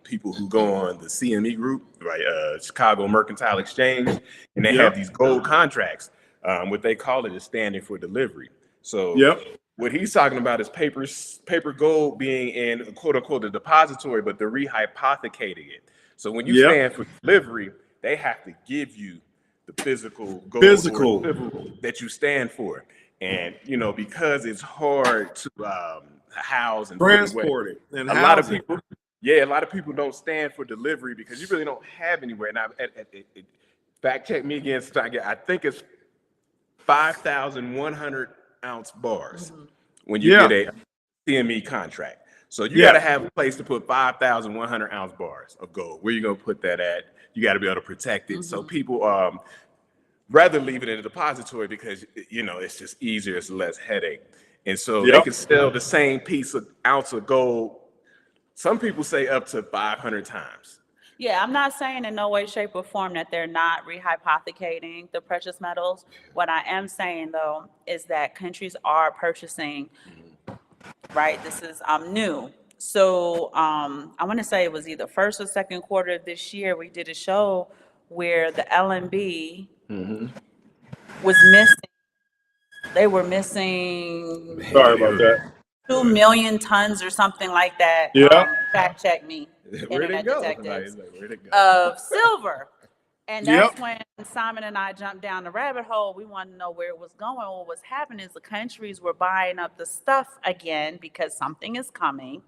people who go on the CME group, right, Chicago Mercantile Exchange, and they have these gold contracts. What they call it is standing for delivery. So what he's talking about is paper gold being in, quote unquote, the depository, but they're rehypothecating it. So when you stand for delivery, they have to give you the physical gold that you stand for. And, you know, because it's hard to house and transport it. And a lot of people don't stand for delivery because you really don't have anywhere. And fact check me again. I think it's 5,100 ounce bars when you get a CME contract. So you got to have a place to put 5,100 ounce bars of gold. Where you going to put that at? You got to be able to protect it. So people rather leave it in a depository because, you know, it's just easier. It's less headache. And so they can sell the same ounce of gold. Some people say up to 500 times. Yeah, I'm not saying in no way, shape, or form that they're not rehypothecating the precious metals. What I am saying, though, is that countries are purchasing, right? This is new. So I want to say it was either first or second quarter of this year, we did a show where the LNB was missing. They were missing. Sorry about that. 2 million tons or something like that. Yeah. Fact check me, Where'd it internet go? detectives, Like, where'd it go? of silver. And Yep. that's when Simon and I jumped down the rabbit hole. We wanted to know where it was going. What was happening is the countries were buying up the stuff again because something is coming,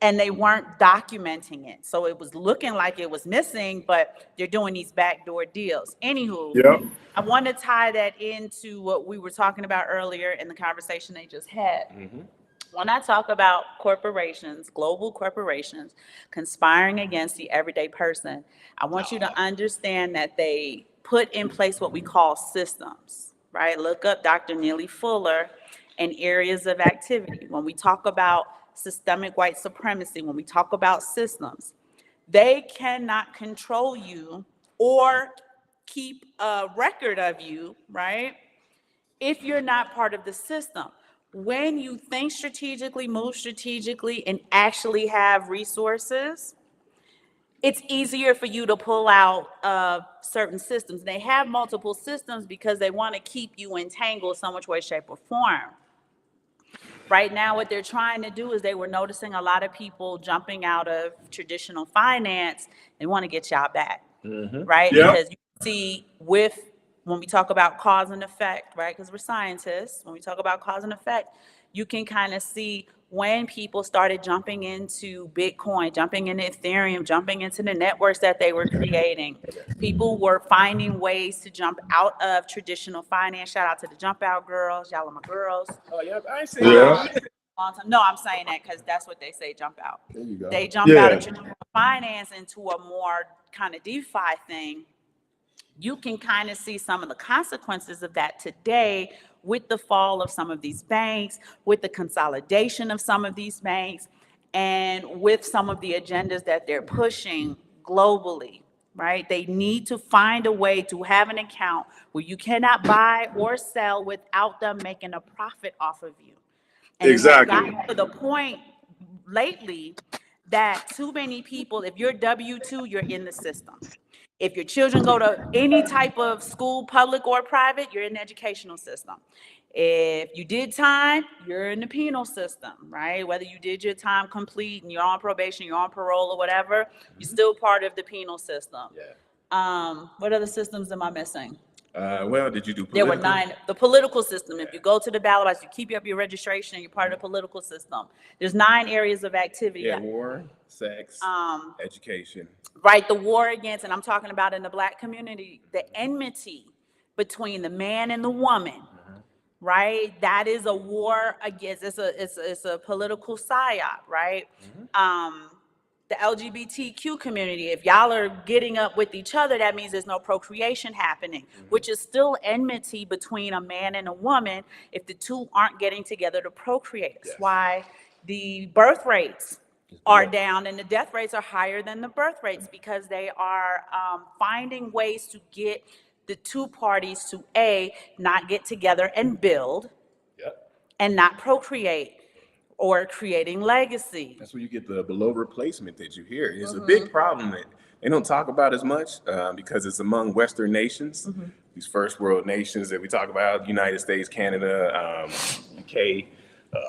and they weren't documenting it. So it was looking like it was missing, but they're doing these backdoor deals. Anywho, Yep. I want to tie that into what we were talking about earlier in the conversation they just had. Mhm. When I talk about corporations, global corporations, conspiring against the everyday person, I want you to understand that they put in place what we call systems, right? Look up Dr. Neely Fuller and areas of activity. When we talk about systemic white supremacy, when we talk about systems, they cannot control you or keep a record of you, right? If you're not part of the system. When you think strategically, move strategically, and actually have resources, it's easier for you to pull out certain systems. They have multiple systems because they want to keep you entangled some which way, shape, or form. Right now, what they're trying to do is they were noticing a lot of people jumping out of traditional finance. They want to get y'all back, right? Yep. Because you see when we talk about cause and effect, right? Because we're scientists, when we talk about cause and effect, you can kind of see when people started jumping into Bitcoin, jumping into Ethereum, jumping into the networks that they were creating. People were finding ways to jump out of traditional finance. Shout out to the jump out girls. Y'all are my girls. Oh, yeah, I ain't seen Yeah. that. Long time. No, I'm saying that because that's what they say, jump out. There you go. They jump out of Yeah. traditional finance into a more kind of DeFi thing. You can kind of see some of the consequences of that today with the fall of some of these banks, with the consolidation of some of these banks, and with some of the agendas that they're pushing globally, right? They need to find a way to have an account where you cannot buy or sell without them making a profit off of you. And Exactly. it has gotten to the point lately that too many people, if you're W-2, you're in the system. If your children go to any type of school, public or private, you're in the educational system. If you did time, you're in the penal system, right? Whether you did your time complete and you're on probation, you're on parole or whatever, you're still part of the penal system. Yeah. What other systems am I missing? Well, did you do There political? were 9. The political system, if you go to the ballot box, you keep up your registration, you're part of the political system. There's 9 areas of activity. Yeah, war, sex, education. Right, the war against, and I'm talking about in the Black community, the enmity between the man and the woman, right? That is a war against, it's a political psyop, right? The LGBTQ community, if y'all are getting up with each other, that means there's no procreation happening, which is still enmity between a man and a woman if the two aren't getting together to procreate. That's why the birth rates are down and the death rates are higher than the birth rates, because they are finding ways to get the two parties to not get together and build and not procreate or creating legacy. That's where you get the below replacement that you hear. It's a big problem that they don't talk about as much because it's among Western nations, these first world nations that we talk about, United States, Canada, UK,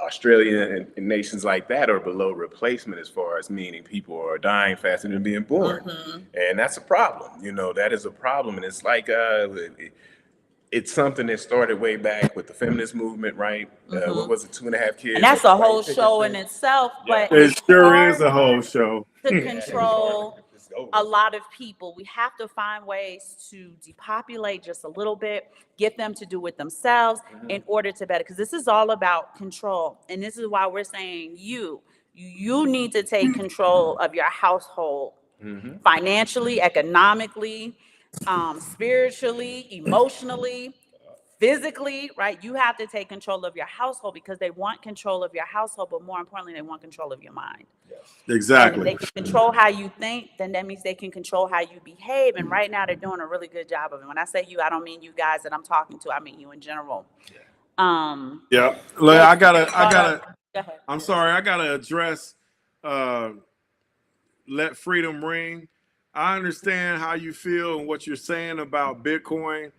Australia, and nations like that are below replacement as far as meaning people are dying faster than being born. And that's a problem. You know, that is a problem. And it's like, it's something that started way back with the feminist movement, right? What was it, 2.5 Kids? And that's a whole show in itself, but It it's sure hard is a whole show. to control a lot of people. We have to find ways to depopulate just a little bit, get them to do it themselves in order to better, because this is all about control. And this is why we're saying you need to take control of your household, financially, economically, spiritually, emotionally, physically, right? You have to take control of your household because they want control of your household, but more importantly, they want control of your mind. And if Exactly. they can control how you think, then that means they can control how you behave. And right now they're doing a really good job of it. When I say you, I don't mean you guys that I'm talking to. I mean you in general. Yeah. Look, I gotta, Go ahead. I'm sorry, I gotta address let freedom ring. I understand how you feel and what you're saying about Bitcoin,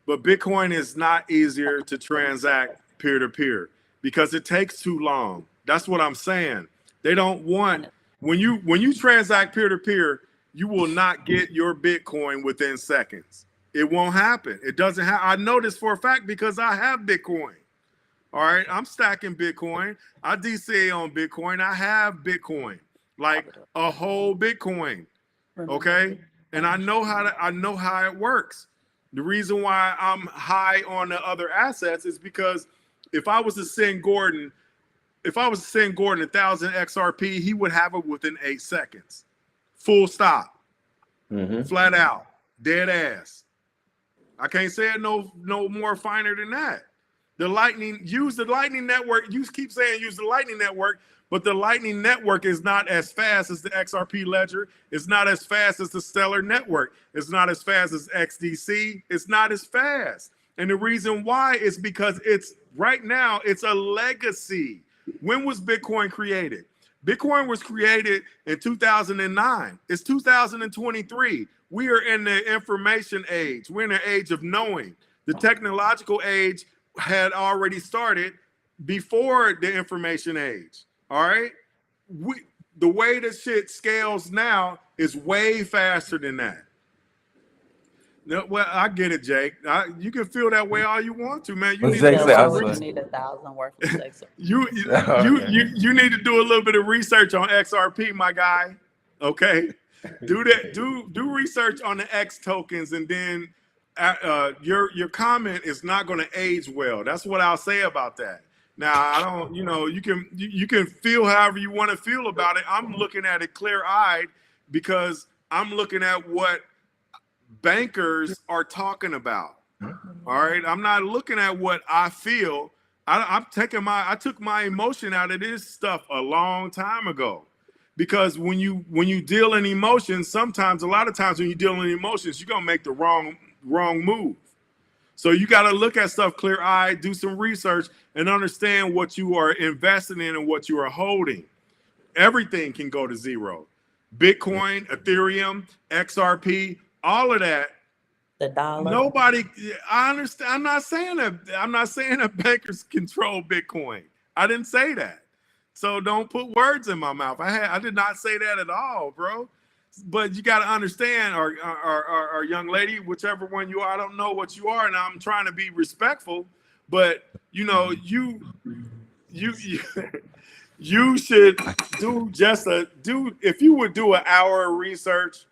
but Bitcoin is not easier to transact peer to peer. because it takes too long. That's what I'm saying. They don't want, when you transact peer to peer, you will not get your Bitcoin within seconds. It won't happen. It doesn't happen. I know this for a fact because I have Bitcoin. All right, I'm stacking Bitcoin. I DCA on Bitcoin. I have Bitcoin, like a whole Bitcoin. Okay, and I know how it works. The reason why I'm high on the other assets is because if I was to send Gordon 1,000 XRP, he would have it within 8 seconds. Full stop. Flat out. Dead ass. I can't say it no more finer than that. Use the Lightning Network. You keep saying use the Lightning Network, but the Lightning Network is not as fast as the XRP ledger. It's not as fast as the Stellar Network. It's not as fast as XDC. It's not as fast. And the reason why is because right now it's a legacy. When was Bitcoin created? Bitcoin was created in 2009. It's 2023. We are in the information age. We're in the age of knowing. The technological age had already started before the information age. All right. The way the shit scales now is way faster than that. No, well, I get it, Jake. You can feel that way all you want to, man. You need Jake to said, You need 1,000 worth of sex. you need to do a little bit of research on XRP, my guy. Okay, do that. Do research on the X tokens, and then your comment is not going to age well. That's what I'll say about that. Now, I don't, you can feel however you want to feel about it. I'm looking at it clear-eyed because I'm looking at what bankers are talking about. All right, I'm not looking at what I feel. I took my emotion out of this stuff a long time ago, because when you deal in emotions, a lot of times when you deal in emotions, you're gonna make the wrong move. So you got to look at stuff clear-eyed, do some research, and understand what you are investing in and what you are holding. Everything can go to zero. Bitcoin, Ethereum, XRP, all of that. The dollar. Nobody. I understand. I'm not saying that bankers control Bitcoin. I didn't say that. So don't put words in my mouth. I did not say that at all, bro. But you got to understand, or young lady, whichever one you are, I don't know what you are, and I'm trying to be respectful. But you should do if you would do an hour of research,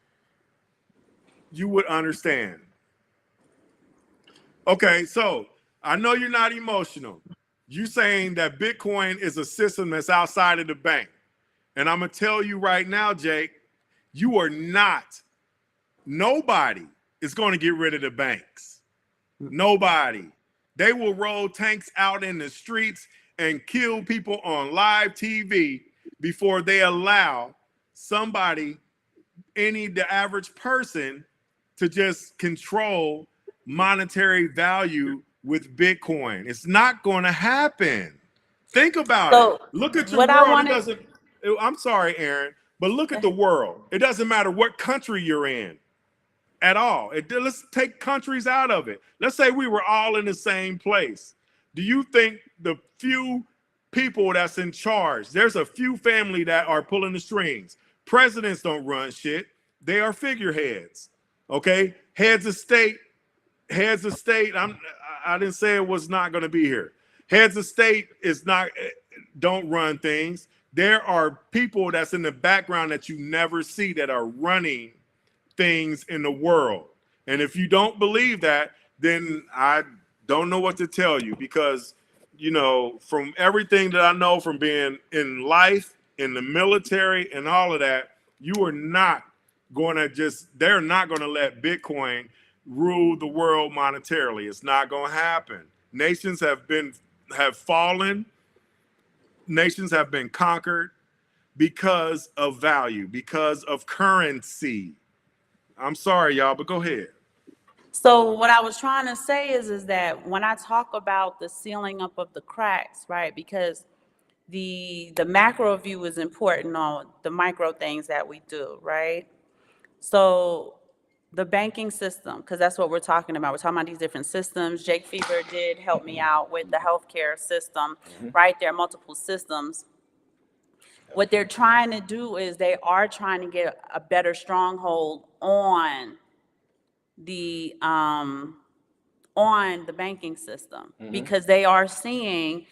you would understand. Okay, so I know you're not emotional. You saying that Bitcoin is a system that's outside of the bank, and I'm gonna tell you right now, Jake. You are not. Nobody is going to get rid of the banks. Nobody. They will roll tanks out in the streets and kill people on live TV before they allow the average person, to just control monetary value with Bitcoin. It's not going to happen. Think about it. Look at your world. I'm sorry, Aaron. But look at the world. It doesn't matter what country you're in at all. Let's take countries out of it. Let's say we were all in the same place. Do you think the few people that's in charge, there's a few family that are pulling the strings? Presidents don't run shit. They are figureheads. Okay? Heads of state. I didn't say it was not going to be here. Heads of state don't run things. There are people that's in the background that you never see that are running things in the world. And if you don't believe that, then I don't know what to tell you, because, from everything that I know from being in life, in the military and all of that, they're not going to let Bitcoin rule the world monetarily. It's not going to happen. Nations have fallen. Nations have been conquered because of value, because of currency. I'm sorry, y'all, but go ahead. So what I was trying to say is that when I talk about the sealing up of the cracks, right? Because the macro view is important on the micro things that we do, right? So the banking system, because that's what we're talking about. We're talking about these different systems. Jake Fever did help me out with the healthcare system, right? There are multiple systems. What they're trying to do is they are trying to get a better stronghold on the banking system, because they are seeing,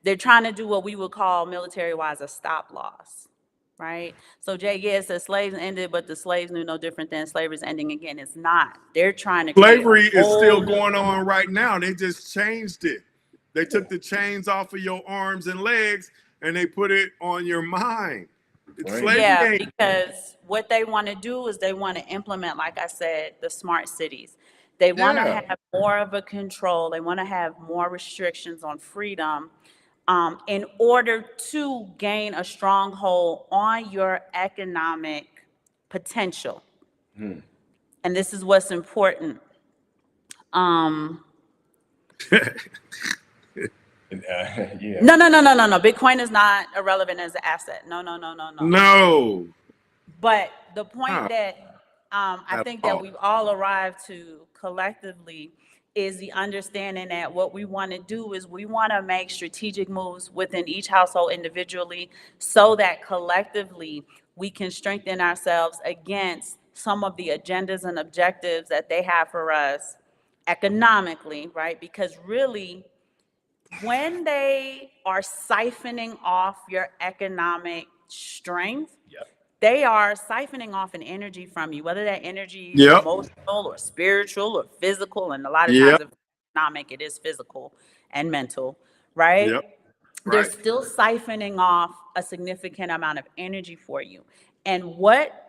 they're trying to do what we would call military-wise a stop loss, right? So Jay, yes, the slaves ended, but the slaves knew no different than slavery is ending again. It's not. They're trying to create Slavery a is still whole going on right now. They just changed it. They took the chains off of your arms and legs and they put it on your mind. Slavery Yeah, ain't. because what they want to do is they want to implement, like I said, the smart cities. They want to Yeah. have more of a control. They want to have more restrictions on freedom, in order to gain a stronghold on your economic potential. And this is what's important. Yeah. No. Bitcoin is not irrelevant as an asset. No. No. But the point Huh. that I At think that all. we've all arrived to collectively is the understanding that what we want to do is we want to make strategic moves within each household individually, so that collectively we can strengthen ourselves against some of the agendas and objectives that they have for us economically, right? Because really, when they are siphoning off your economic strength, Yep. they are siphoning off an energy from you, whether that energy is Yep. emotional or spiritual or physical. And a lot of times, Yep. if it's economic, it is physical and mental, right? Yep. They're Right. still siphoning off a significant amount of energy for you. And what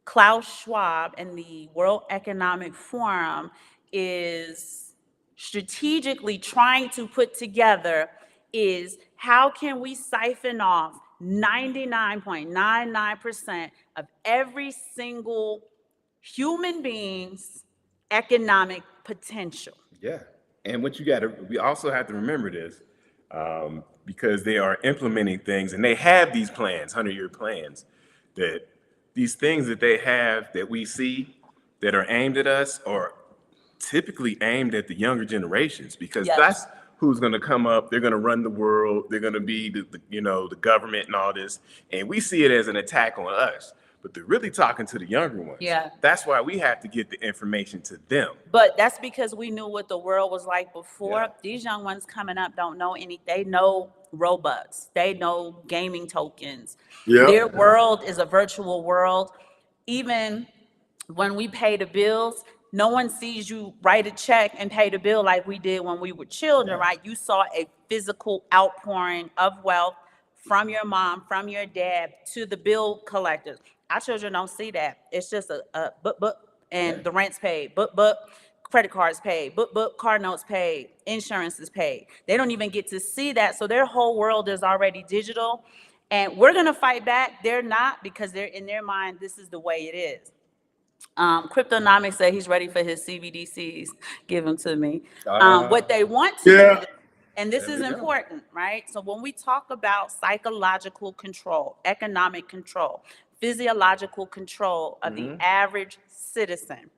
Klaus Schwab and the World Economic Forum is strategically trying to put together is, how can we siphon off 99.99% of every single human being's economic potential? Yeah. And we also have to remember this, because they are implementing things and they have these plans, 100-year plans, that these things that they have that we see that are aimed at us are typically aimed at the younger generations, because Yes. that's who's going to come up. They're going to run the world. They're going to be the government and all this. And we see it as an attack on us. But they're really talking to the younger ones. Yeah. That's why we have to get the information to them. But that's because we knew what the world was like before. Yeah. These young ones coming up don't know any. They know Robux. They know gaming tokens. Yep. Their world is a virtual world. Even when we pay the bills, no one sees you write a check and pay the bill like we did when we were children, right? You saw a physical outpouring of wealth from your mom, from your dad to the bill collectors. Our children don't see that. It's just a book, and the rent's paid, book, credit cards paid, book, car notes paid, insurance is paid. They don't even get to see that. So their whole world is already digital. And we're going to fight back. They're not, because they're in their mind, this is the way it is. Cryptonomics said he's ready for his CBDCs. Give them to me. What they want to Yeah. do, and this is important, right? So when we talk about psychological control, economic control, physiological control of the average citizen,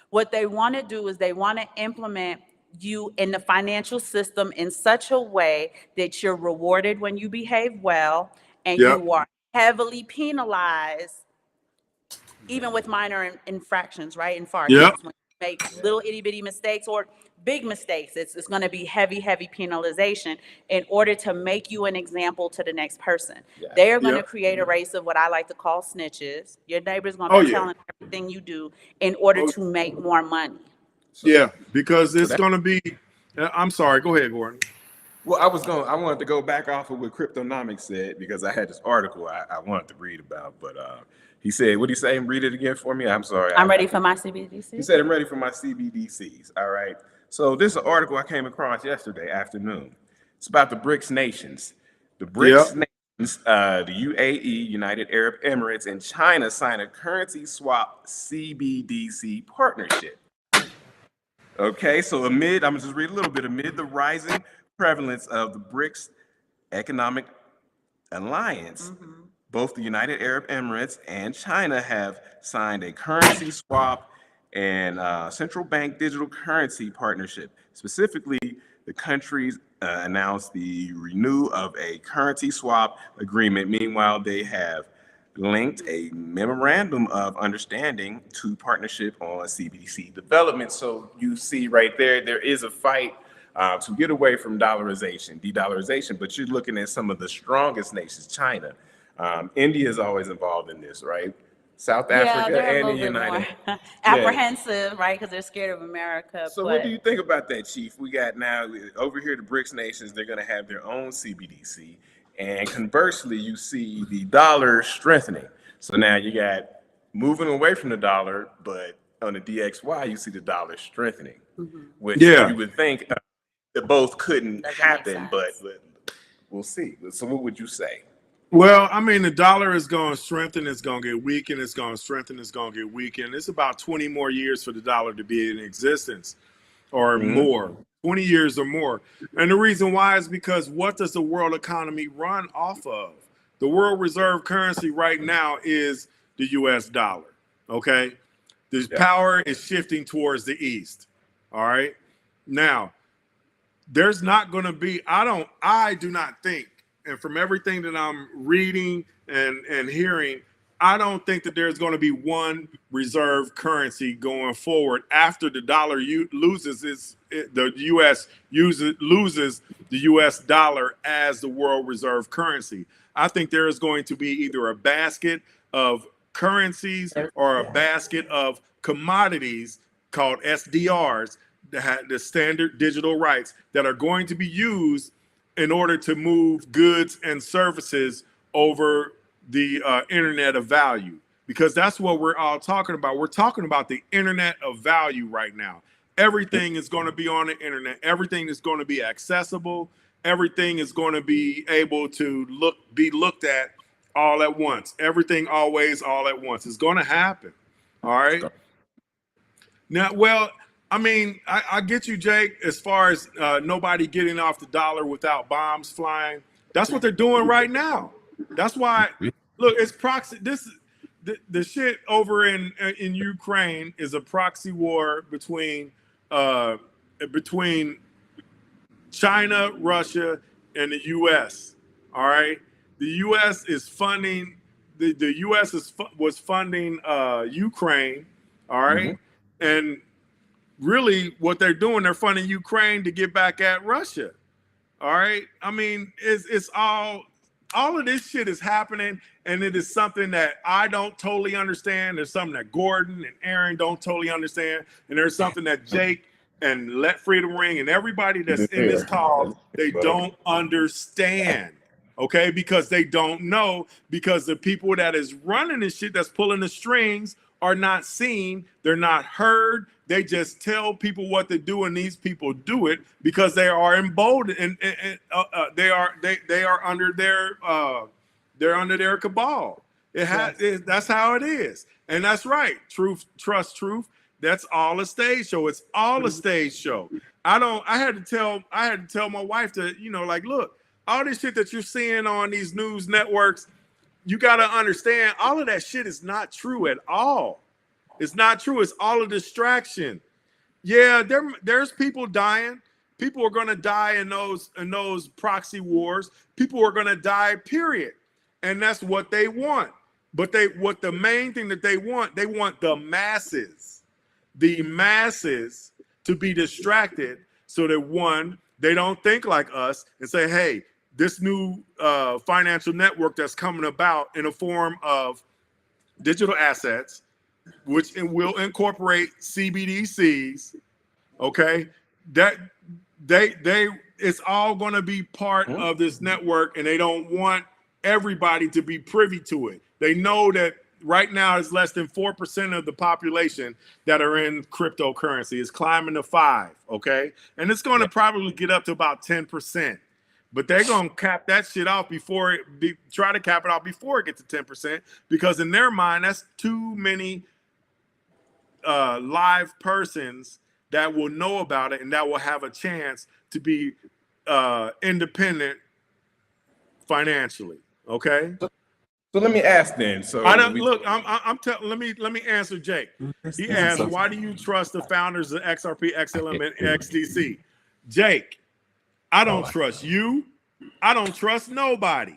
what they want to do is they want to implement you in the financial system in such a way that you're rewarded when you behave well, and Yep. you are heavily penalized even with minor infractions, right? Infractions. Yep. When you make little itty bitty mistakes or big mistakes, it's going to be heavy penalization in order to make you an example to the next person. Yeah. They are going to Yep. create a race of what I like to call snitches. Your neighbor's going to Oh, be yeah. telling everything you do in order to make more money. Yeah. Because it's that- going to be. I'm sorry. Go ahead, Gordon. Well, I wanted to go back off of what Cryptonomics said, because I had this article I wanted to read about, but he said, what did he say? Read it again for me. I'm sorry. I'm ready for my CBDC. He said, I'm ready for my CBDCs. All right. So this is an article I came across yesterday afternoon. It's about the BRICS nations. The BRICS nations, the UAE, United Arab Emirates, and China signed a currency swap CBDC partnership. Okay, so I'm gonna just read a little bit. Amid the rising prevalence of the BRICS economic alliance, both the United Arab Emirates and China have signed a currency swap and central bank digital currency partnership. Specifically, the countries announced the renew of a currency swap agreement. Meanwhile, they have linked a memorandum of understanding to partnership on CBDC development. So you see right there, there is a fight to get away from dollarization, de-dollarization, but you're looking at some of the strongest nations, China. India is always involved in this, right? South Yeah, Africa they're a and the little bit more United. Yeah. apprehensive, right? Because they're scared of America. So what do But you think about that, Chief? We got now over here, the BRICS nations, they're going to have their own CBDC. And conversely, you see the dollar strengthening. So now you got moving away from the dollar, but on the DXY, you see the dollar strengthening, which Yeah. you would think that both couldn't doesn't make happen, but sense. we'll see. So what would you say? Well, I mean, the dollar is going to strengthen, it's going to get weakened, it's going to strengthen, it's going to get weakened. It's about 20 more years for the dollar to be in existence or more, 20 years or more. And the reason why is because what does the world economy run off of? The world reserve currency right now is the US dollar, okay? The power is shifting towards the east, all right? Now, there's not going to be, I do not think, and from everything that I'm reading and hearing, I don't think that there's going to be one reserve currency going forward after the dollar loses the U.S. loses the U.S. dollar as the world reserve currency. I think there is going to be either a basket of currencies or a basket of commodities called SDRs, the standard digital rights, that are going to be used in order to move goods and services over the internet of value, because that's what we're all talking about. We're talking about the internet of value right now. Everything is going to be on the internet. Everything is going to be accessible. Everything is going to be able to be looked at all at once. Everything always all at once. It's going to happen. All right. Now, well, I mean, I get you, Jake, as far as nobody getting off the dollar without bombs flying. That's what they're doing right now. That's why, look, it's proxy. The shit over in Ukraine is a proxy war between China, Russia, and the U.S. All right, the U.S. is funding the U.S. was funding Ukraine. All right, and really what they're doing, they're funding Ukraine to get back at Russia. All right. I mean, it's all of this shit is happening, and it is something that I don't totally understand. There's something that Gordon and Aaron don't totally understand, and there's something that Jake and Let Freedom Ring and everybody that's in this call, they don't understand. Okay, because they don't know, because the people that is running this shit, that's pulling the strings, are not seen, they're not heard. They just tell people what to do, and these people do it because they are emboldened, and they are under their cabal. That's how it is, and that's right. Truth, trust, truth. That's all a stage show. It's all a stage show. I had to tell my wife to, like, look, all this shit that you're seeing on these news networks, you got to understand, all of that shit is not true at all. It's not true. It's all a distraction. Yeah, there's people dying. People are going to die in those proxy wars. People are going to die, period. And that's what they want. But the main thing that they want the masses to be distracted, so that, one, they don't think like us and say, hey, this new financial network that's coming about in the form of digital assets, which will incorporate CBDCs, okay, that it's all going to be part of this network, and they don't want everybody to be privy to it. They know that right now it's less than 4% of the population that are in cryptocurrency. It's climbing to 5%, okay, and it's going to probably get up to about 10%. But they're going to cap that shit off try to cap it off before it gets to 10%, because in their mind, that's too many live persons that will know about it and that will have a chance to be independent financially. Okay. So let me ask then. So I don't look. Let me answer Jake. He asked, "Why do you trust the founders of XRP, XLM, and XDC?" Jake, I don't trust you. I don't trust nobody.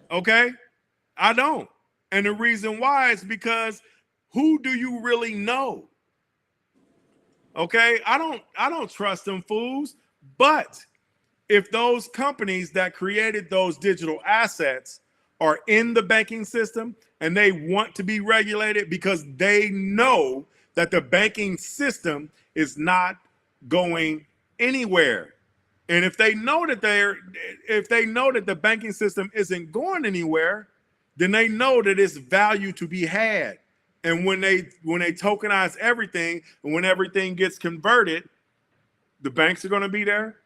Okay, I don't. And the reason why is because who do you really know? Okay, I don't trust them fools. But if those companies that created those digital assets are in the banking system and they want to be regulated because they know that the banking system is not going anywhere. And if they know that the banking system isn't going anywhere, then they know that it's value to be had. And when they tokenize everything and when everything gets converted, the banks are going to be there.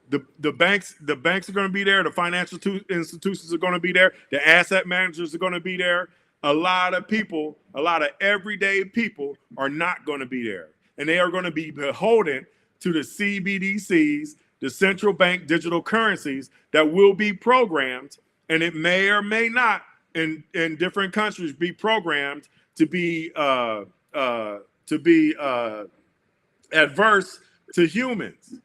The banks are going to be there. The financial institutions are going to be there. The asset managers are going to be there. A lot of people, a lot of everyday people are not going to be there. And they are going to be beholden to the CBDCs, the central bank digital currencies that will be programmed. And it may or may not in different countries be programmed to be adverse to humans.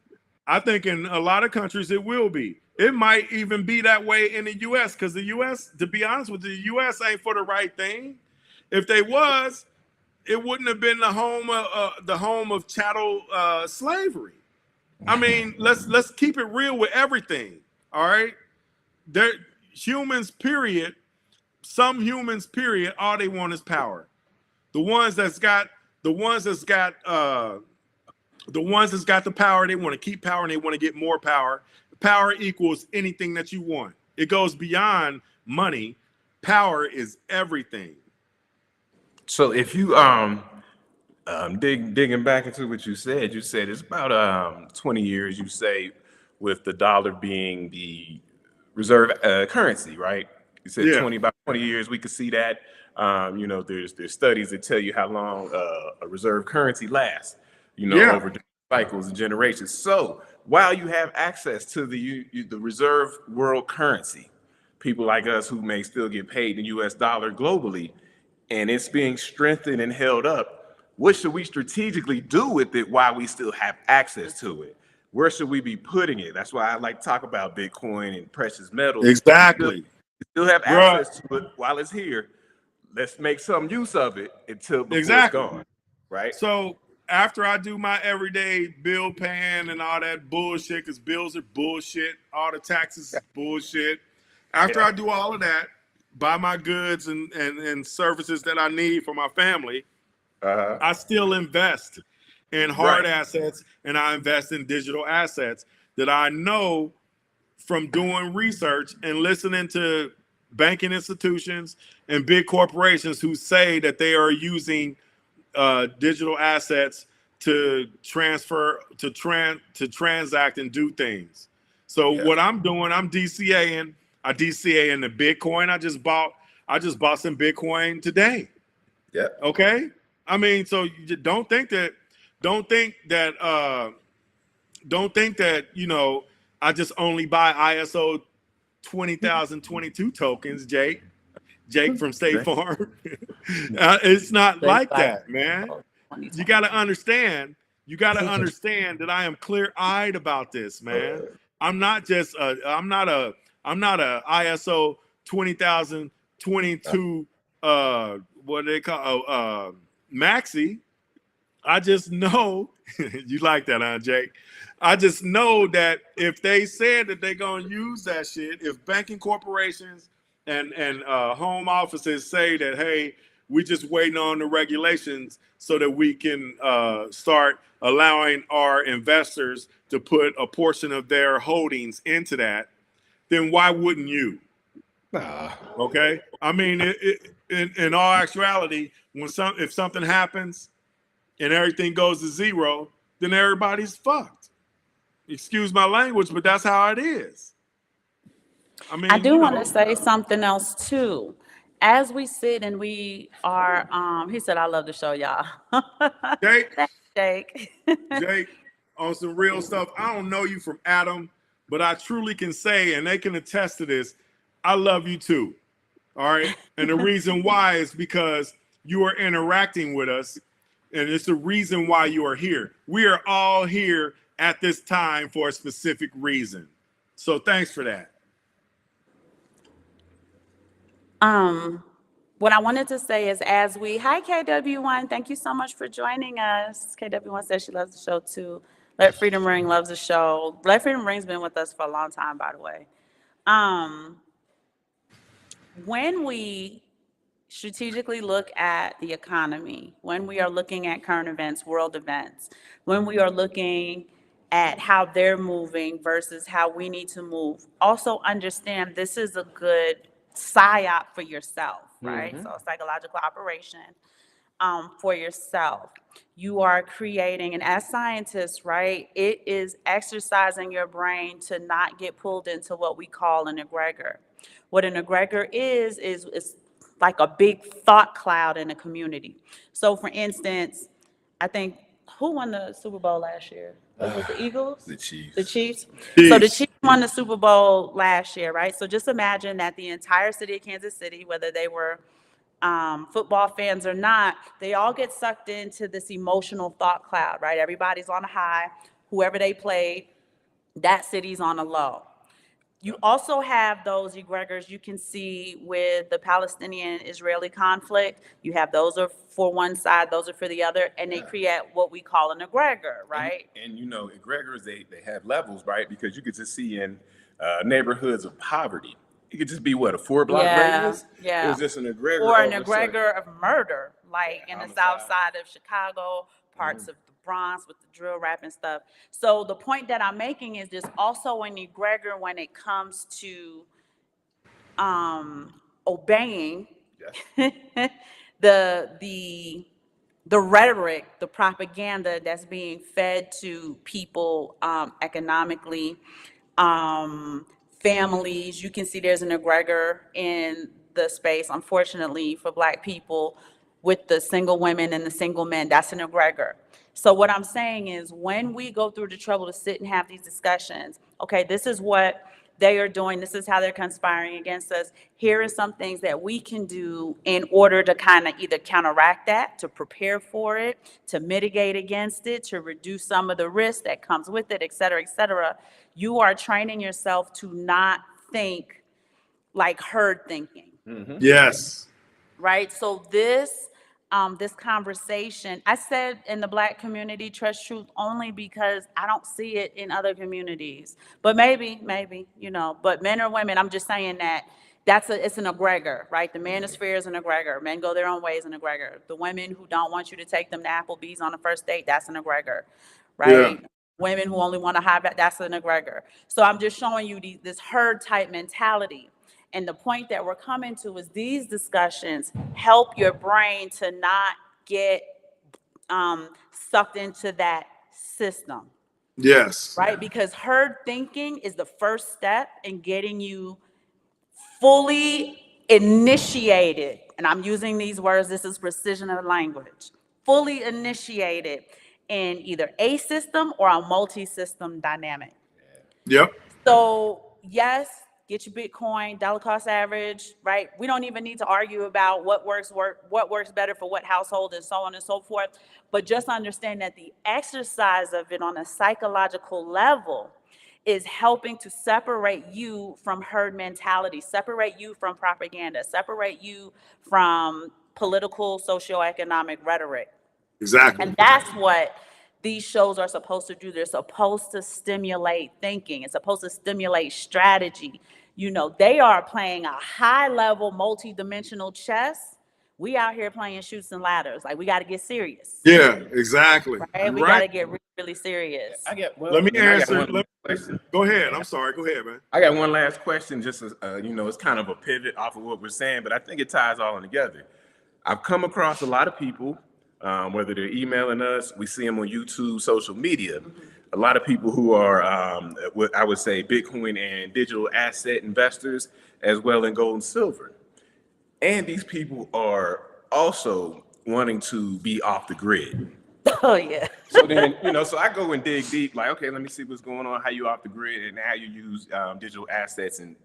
I think in a lot of countries it will be. It might even be that way in the U.S. because the U.S., to be honest with you, the U.S. ain't for the right thing. If they was, it wouldn't have been the home of chattel slavery. I mean, let's keep it real with everything. All right, humans, period. Some humans, period. All they want is power. The ones that's got the power, they want to keep power and they want to get more power. Power equals anything that you want. It goes beyond money. Power is everything. So if you digging back into what you said it's about 20 years, you say, with the dollar being the reserve currency, right? You said about 20 years we could see that. There's studies that tell you how long a reserve currency lasts, over cycles and generations. So while you have access to the reserve world currency, people like us who may still get paid in US dollar globally, and it's being strengthened and held up, what should we strategically do with it while we still have access to it? Where should we be putting it? That's why I like to talk about Bitcoin and precious metals. Exactly. We still have access to it while it's here. Let's make some use of it before it's gone, right? So after I do my everyday bill paying and all that bullshit, because bills are bullshit, all the taxes is bullshit. After I do all of that, buy my goods and services that I need for my family, I still invest in hard assets and I invest in digital assets that I know from doing research and listening to banking institutions and big corporations who say that they are using digital assets to transfer, to transact and do things. So what I'm doing, I'm DCAing. I DCA in the Bitcoin. I just bought some Bitcoin today. Yeah. Okay. I mean, so you don't think that I just only buy ISO 20,022 tokens, Jake from State Farm. It's not like that, man. You got to understand. You got to understand that I am clear-eyed about this, man. I'm not just I'm not a ISO 20,022 what do they call maxi. I just know you like that, huh, Jake? I just know that if they said that they're gonna use that shit, if banking corporations and home offices say that, hey, we just waiting on the regulations so that we can start allowing our investors to put a portion of their holdings into that, then why wouldn't you? Okay, I mean, in all actuality, if something happens and everything goes to zero, then everybody's fucked. Excuse my language, but that's how it is. I mean, I do want to say something else too. As we sit and we are, he said, I love the show, y'all. Jake, Thanks, Jake. Jake, on some real stuff, I don't know you from Adam, but I truly can say, and they can attest to this, I love you too. All right. And the reason why is because you are interacting with us. And it's the reason why you are here. We are all here at this time for a specific reason. So thanks for that. What I wanted to say is hi KW1, thank you so much for joining us. KW1 says she loves the show too. Let Freedom Ring loves the show. Let Freedom Ring's been with us for a long time, by the way. When we strategically look at the economy, when we are looking at current events, world events, when we are looking at how they're moving versus how we need to move, also understand this is a good psyop for yourself, right? So a psychological operation for yourself. You are creating, and as scientists, right, it is exercising your brain to not get pulled into what we call an egregor. What an egregor is like a big thought cloud in a community. So for instance, I think, who won the Super Bowl last year? Was it the Eagles? The Chiefs. The Chiefs? Chiefs. So the Chiefs won the Super Bowl last year, right? So just imagine that the entire city of Kansas City, whether they were football fans or not, they all get sucked into this emotional thought cloud, right? Everybody's on a high. Whoever they played, that city's on a low. You also have those egregors you can see with the Palestinian-Israeli conflict. You have those are for one side, those are for the other, and they create what we call an egregor, right? And you know, egregors, they have levels, right? Because you could just see in neighborhoods of poverty. It could just be what, a 4-block radius? Yeah. It was just an egregor. Or an over egregor of murder, like in the homicide. south side of Chicago, parts of the Bronx with the drill rap and stuff. So the point that I'm making is there's also an egregor when it comes to obeying Yes. the rhetoric, the propaganda that's being fed to people economically, families. You can see there's an egregor in the space, unfortunately, for Black people with the single women and the single men. That's an egregor. So what I'm saying is when we go through the trouble to sit and have these discussions, okay, this is what they are doing. This is how they're conspiring against us. Here are some things that we can do in order to kind of either counteract that, to prepare for it, to mitigate against it, to reduce some of the risk that comes with it, et cetera, et cetera. You are training yourself to not think like herd thinking. Yes. Right? So this conversation, I said in the Black community, trust truth only because I don't see it in other communities. But maybe, but men or women, I'm just saying that it's an egregor, right? The manosphere is an egregor. Men go their own ways, an egregor. The women who don't want you to take them to Applebee's on a first date, that's an egregor, right? Yeah. Women who only want to high, that's an egregor. So I'm just showing you this herd type mentality. And the point that we're coming to is these discussions help your brain to not get sucked into that system. Yes. Right? Because herd thinking is the first step in getting you fully initiated. And I'm using these words, this is precision of language. Fully initiated in either a system or a multi-system dynamic. Yep. So yes, get your Bitcoin, dollar cost average, right? We don't even need to argue about what works better for what household and so on and so forth. But just understand that the exercise of it on a psychological level is helping to separate you from herd mentality, separate you from propaganda, separate you from political, socioeconomic rhetoric. Exactly. And that's what these shows are supposed to do. They're supposed to stimulate thinking. It's supposed to stimulate strategy. You know, they are playing a high level, multi-dimensional chess. We out here playing shoots and ladders. Like, we got to get serious. Yeah, exactly. Right? We got to get really, really serious. Let me answer. Question. Go ahead. I'm sorry. Go ahead, man. I got one last question, just as, it's kind of a pivot off of what we're saying, but I think it ties all in together. I've come across a lot of people, whether they're emailing us, we see them on YouTube, social media, a lot of people who are, what I would say, Bitcoin and digital asset investors, as well in gold and silver. And these people are also wanting to be off the grid. Oh yeah. So then, so I go and dig deep, like, okay, let me see what's going on, how you off the grid and how you use digital assets and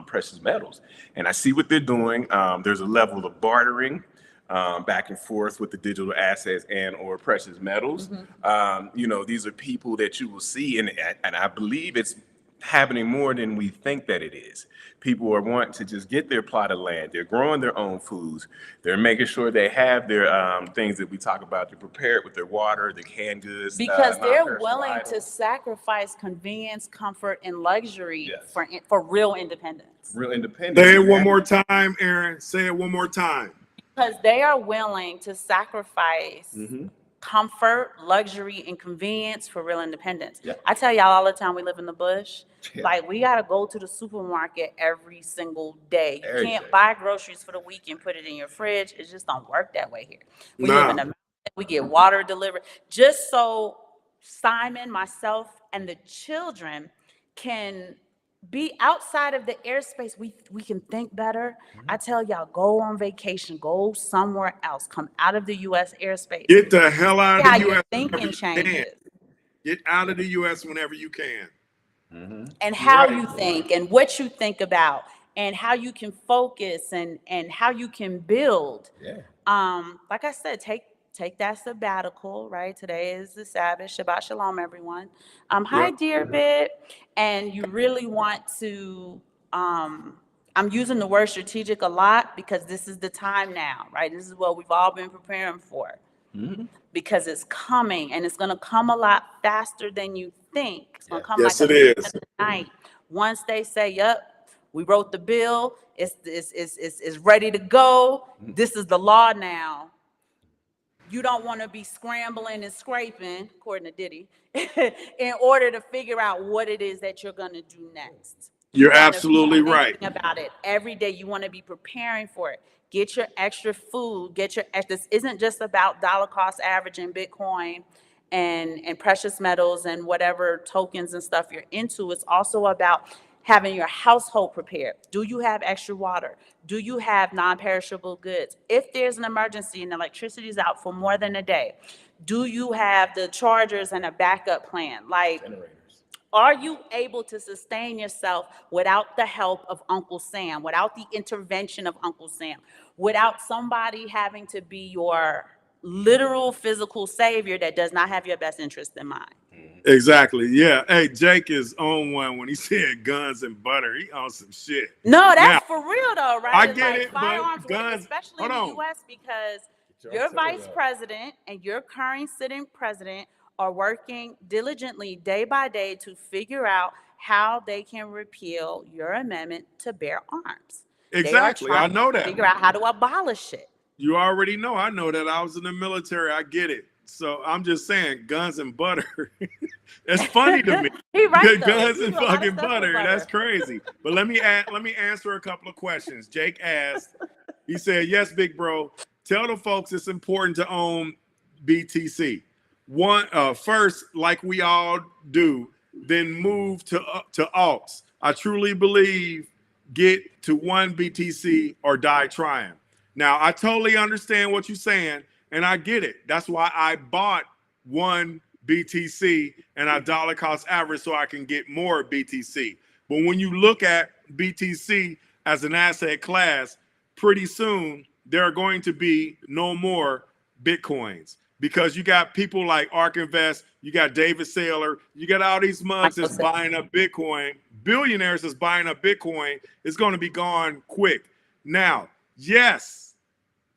precious metals. And I see what they're doing. There's a level of bartering back and forth with the digital assets and or precious metals. These are people that you will see, and I believe it's happening more than we think that it is. People are wanting to just get their plot of land. They're growing their own foods. They're making sure they have their things that we talk about. They're prepared with their water, their canned goods. Because they're non-perishable willing to items. sacrifice convenience, comfort, and luxury Yes. for real independence. Real independent. Say it one more time, Aaron. Say it one more time. Because they are willing to sacrifice comfort, luxury, and convenience for real independence. Yeah. I tell y'all all the time, we live in the bush. Yeah. Like, we gotta go to the supermarket every single day. You Every can't day. buy groceries for the week and put it in your fridge. It just don't work that way here. We Nah. live in a mountain, we get water delivered. Just so Simon, myself, and the children can be outside of the airspace, we can think better. I tell y'all, go on vacation, go somewhere else, come out of the U.S. airspace. Get the hell out How of the your U.S. thinking changes, Get out of the U.S. whenever you can. and how Right. you think, and what you think about, and how you can focus, and how you can build. Yeah. Like I said, take that sabbatical, right? Today is the Sabbath. Shabbat Shalom, everyone. Hi, Yeah. dear Bit. And you really want to, I'm using the word strategic a lot because this is the time now, right? This is what we've all been preparing for. Because it's coming, and it's going to come a lot faster than you think. It's going to come Yes, like it a is. night. Once they say, yep, we wrote the bill, it's ready to go, this is the law now. You don't want to be scrambling and scraping, according to Diddy, in order to figure out what it is that you're going to do next. You're You wanna be absolutely right. thinking about it every day. You want to be preparing for it. Get your extra food. This isn't just about dollar cost averaging Bitcoin and precious metals and whatever tokens and stuff you're into. It's also about having your household prepared. Do you have extra water? Do you have non-perishable goods? If there's an emergency and electricity is out for more than a day, do you have the chargers and a backup plan? Like, Generators. are you able to sustain yourself without the help of Uncle Sam, without the intervention of Uncle Sam, without somebody having to be your literal physical savior that does not have your best interest in mind? Exactly. Yeah. Hey, Jake is on one when he said guns and butter. He on some shit. No, that's Now, for real though, right? I get Like it, but firearms, guns- especially hold in the on. U.S., because Get your artillery vice up. president and your current sitting president are working diligently day by day to figure out how they can repeal your amendment to bear arms. Exactly. They are I trying know to that. figure out how to abolish it. You already know. I know that. I was in the military. I get it. So I'm just saying, guns and butter. It's funny to me. He right though. Guns He and do a lot of fucking stuff with butter. That's crazy. But let me answer a couple of questions. Jake asked. He said, "Yes, big bro. Tell the folks it's important to own BTC. First, like we all do, then move to alts. I truly believe get to one BTC or die trying." Now, I totally understand what you're saying, and I get it. That's why I bought one BTC and I dollar cost average so I can get more BTC. But when you look at BTC as an asset class, pretty soon there are going to be no more Bitcoins, because you got people like ARK Invest, you got David Saylor, you got all these mugs that's buying up Bitcoin, billionaires that's buying up Bitcoin. It's going to be gone quick. Now, yes,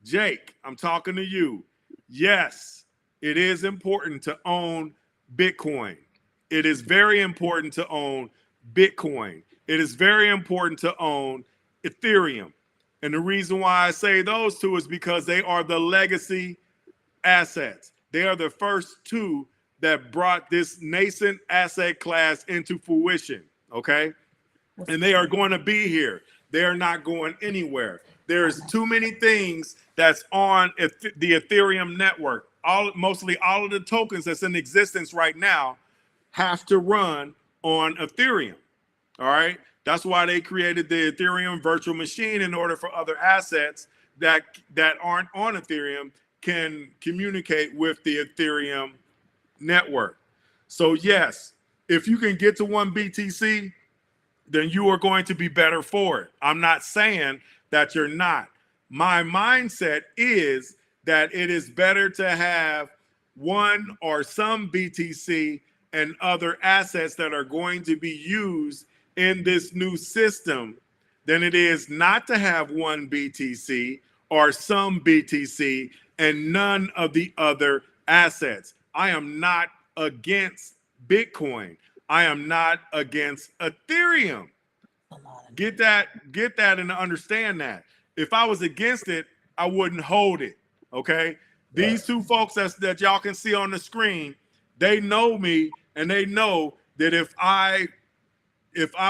Jake, I'm talking to you. Yes, it is important to own Bitcoin. It is very important to own Bitcoin. It is very important to own Ethereum. And the reason why I say those two is because they are the legacy assets. They are the first two that brought this nascent asset class into fruition, okay? And they are going to be here. They are not going anywhere. There's too many things that's on the Ethereum network. Mostly all of the tokens that's in existence right now have to run on Ethereum. All right. That's why they created the Ethereum virtual machine, in order for other assets that aren't on Ethereum can communicate with the Ethereum network. So yes, if you can get to 1 BTC, then you are going to be better for it. I'm not saying that you're not. My mindset is that it is better to have one or some BTC and other assets that are going to be used in this new system than it is not to have one BTC or some BTC and none of the other assets. I am not against Bitcoin. I am not against Ethereum. Get that, and understand that. If I was against it, I wouldn't hold it. Okay. These two folks that y'all can see on the screen, they know me and they know that if I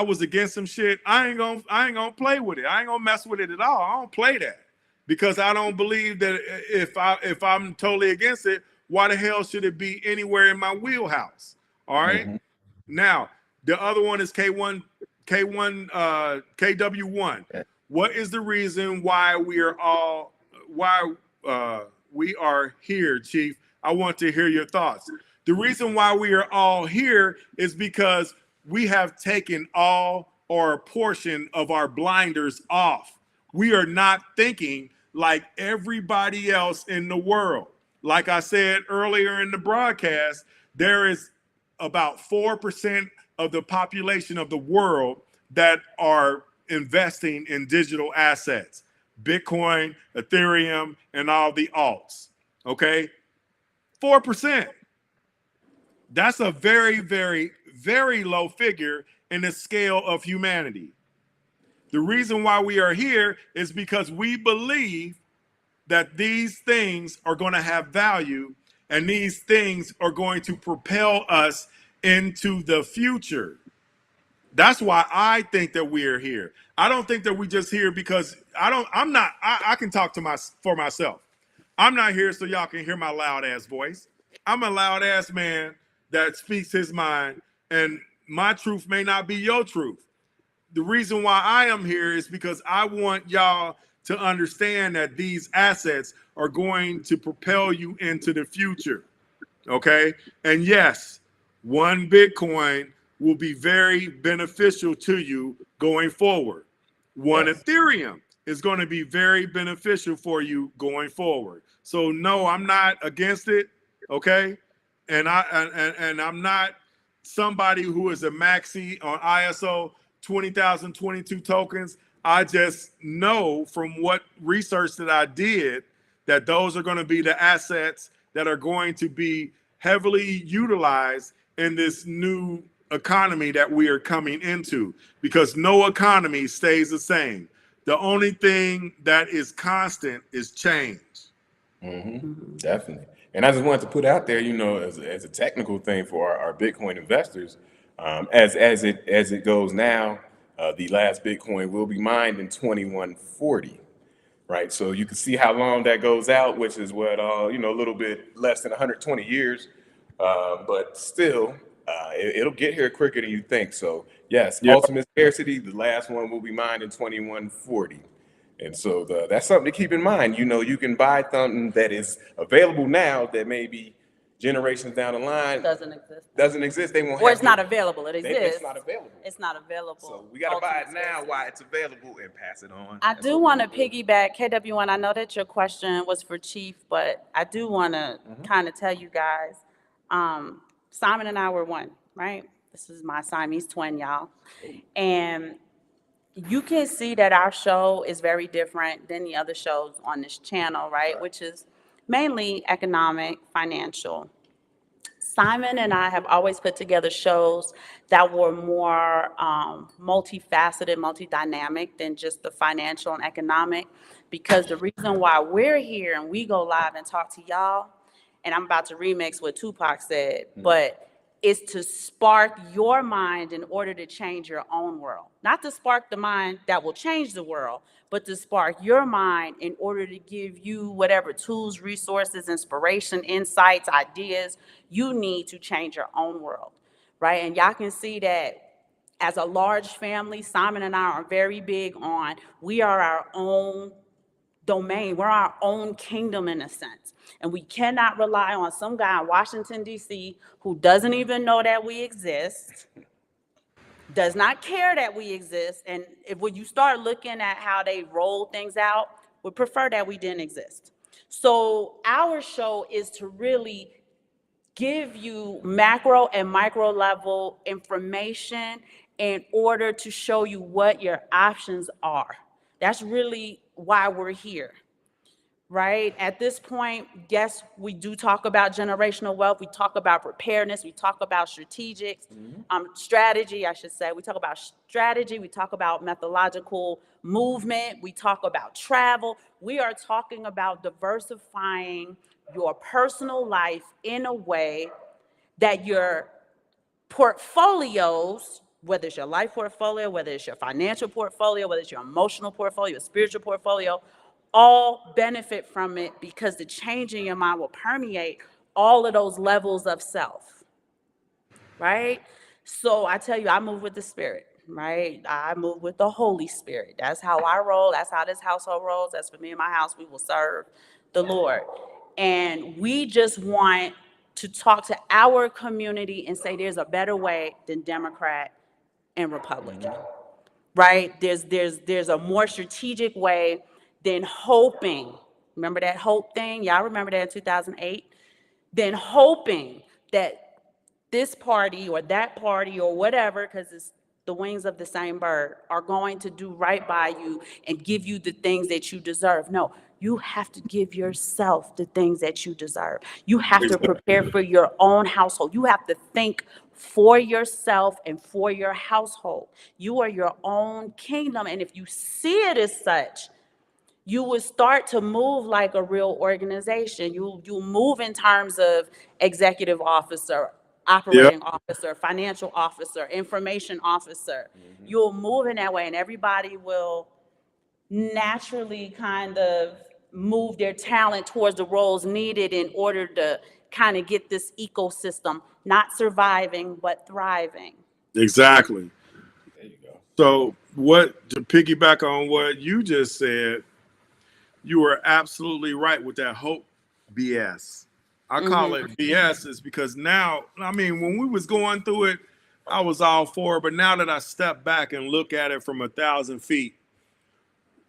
was against some shit, I ain't gonna play with it. I ain't gonna mess with it at all. I don't play that because I don't believe that if I'm totally against it, why the hell should it be anywhere in my wheelhouse? All right. Mm-hmm. Now the other one is KW1. What is the reason why we are here, Chief? I want to hear your thoughts. The reason why we are all here is because we have taken all or a portion of our blinders off. We are not thinking like everybody else in the world. Like I said earlier in the broadcast, there is about 4% of the population of the world that are investing in digital assets, Bitcoin, Ethereum, and all the alts. Okay, 4%. That's a very, very, very low figure in the scale of humanity. The reason why we are here is because we believe that these things are going to have value and these things are going to propel us into the future. That's why I think that we are here. I don't think that we just here because I can talk for myself. I'm not here so y'all can hear my loud ass voice. I'm a loud ass man that speaks his mind, and my truth may not be your truth. The reason why I am here is because I want y'all to understand that these assets are going to propel you into the future. Okay. And yes, one Bitcoin will be very beneficial to you going forward. One Ethereum is going to be very beneficial for you going forward. So no, I'm not against it. Okay. And I'm not somebody who is a maxi on ISO 20,022 tokens. I just know from what research that I did that those are going to be the assets that are going to be heavily utilized in this new economy that we are coming into, because no economy stays the same. The only thing that is constant is change. Mm-hmm. Definitely. And I just wanted to put out there, as a technical thing for our Bitcoin investors, as it goes now, the last Bitcoin will be mined in 2140, right? So you can see how long that goes out, which is what a little bit less than 120 years, but still, it'll get here quicker than you think. So yes, ultimate scarcity, the last one will be mined in 2140. And so that's something to keep in mind. You can buy something that is available now that maybe generations down the line doesn't exist. They won't. Or it's not available. It exists. It's not available. It's not available. So we got to buy it now while it's available and pass it on. I do want to piggyback, KW1. I know that your question was for Chief, but I do want to kind of tell you guys, Simon and I were one, right? This is my Siamese twin, y'all. And you can see that our show is very different than the other shows on this channel, right? Which is mainly economic, financial. Simon and I have always put together shows that were more multifaceted, multi-dynamic than just the financial and economic, because the reason why we're here and we go live and talk to y'all, and I'm about to remix what Tupac said, but is to spark your mind in order to change your own world. Not to spark the mind that will change the world, but to spark your mind in order to give you whatever tools, resources, inspiration, insights, ideas you need to change your own world, right? And y'all can see that as a large family, Simon and I are very big on, we are our own domain. We're our own kingdom in a sense. And we cannot rely on some guy in Washington, D.C. who doesn't even know that we exist, does not care that we exist. And when you start looking at how they roll things out, would prefer that we didn't exist. So our show is to really give you macro and micro level information in order to show you what your options are. That's really why we're here, right? At this point, yes, we do talk about generational wealth. We talk about preparedness. We talk about strategy, I should say. We talk about strategy. We talk about methodological movement. We talk about travel. We are talking about diversifying your personal life in a way that your portfolios, whether it's your life portfolio, whether it's your financial portfolio, whether it's your emotional portfolio, your spiritual portfolio, all benefit from it, because the change in your mind will permeate all of those levels of self, right? So I tell you, I move with the Spirit, right? I move with the Holy Spirit. That's how I roll. That's how this household rolls. That's for me and my house. We will serve the Lord. And we just want to talk to our community and say there's a better way than Democrat and Republican, right? There's a more strategic way than hoping. Remember that hope thing? Y'all remember that in 2008? Then hoping that this party or that party or whatever, because it's the wings of the same bird, are going to do right by you and give you the things that you deserve. No, you have to give yourself the things that you deserve. You have to prepare for your own household. You have to think for yourself and for your household. You are your own kingdom. And if you see it as such, you would start to move like a real organization. You move in terms of executive officer, operating officer, financial officer, information officer. You'll move in that way, and everybody will naturally kind of move their talent towards the roles needed in order to kind of get this ecosystem not surviving but thriving. Exactly. There you go. So to piggyback on what you just said, you were absolutely right with that hope BS. I call it BS is because now, I mean, when we was going through it, I was all for it. But now that I step back and look at it from 1,000 feet,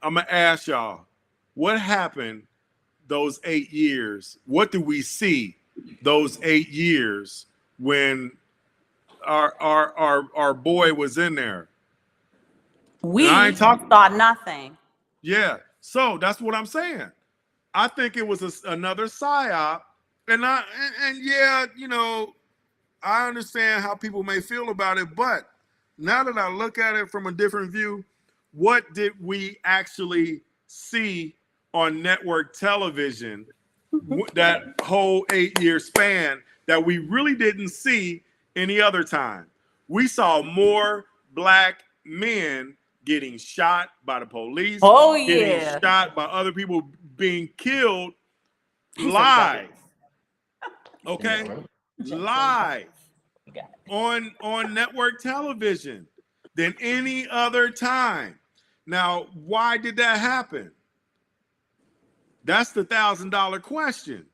I'm going to ask y'all, what happened those 8 years? What did we see those 8 years when our boy was in there? We I ain't talking. thought nothing. Yeah. So that's what I'm saying. I think it was another psyop, and yeah, you know, I understand how people may feel about it, but now that I look at it from a different view, what did we actually see on network television that whole 8-year span that we really didn't see any other time? We saw more black men getting shot by the police, getting shot by other people, being killed live. Okay? Live on network television than any other time. Now, why did that happen? That's the $1,000 question.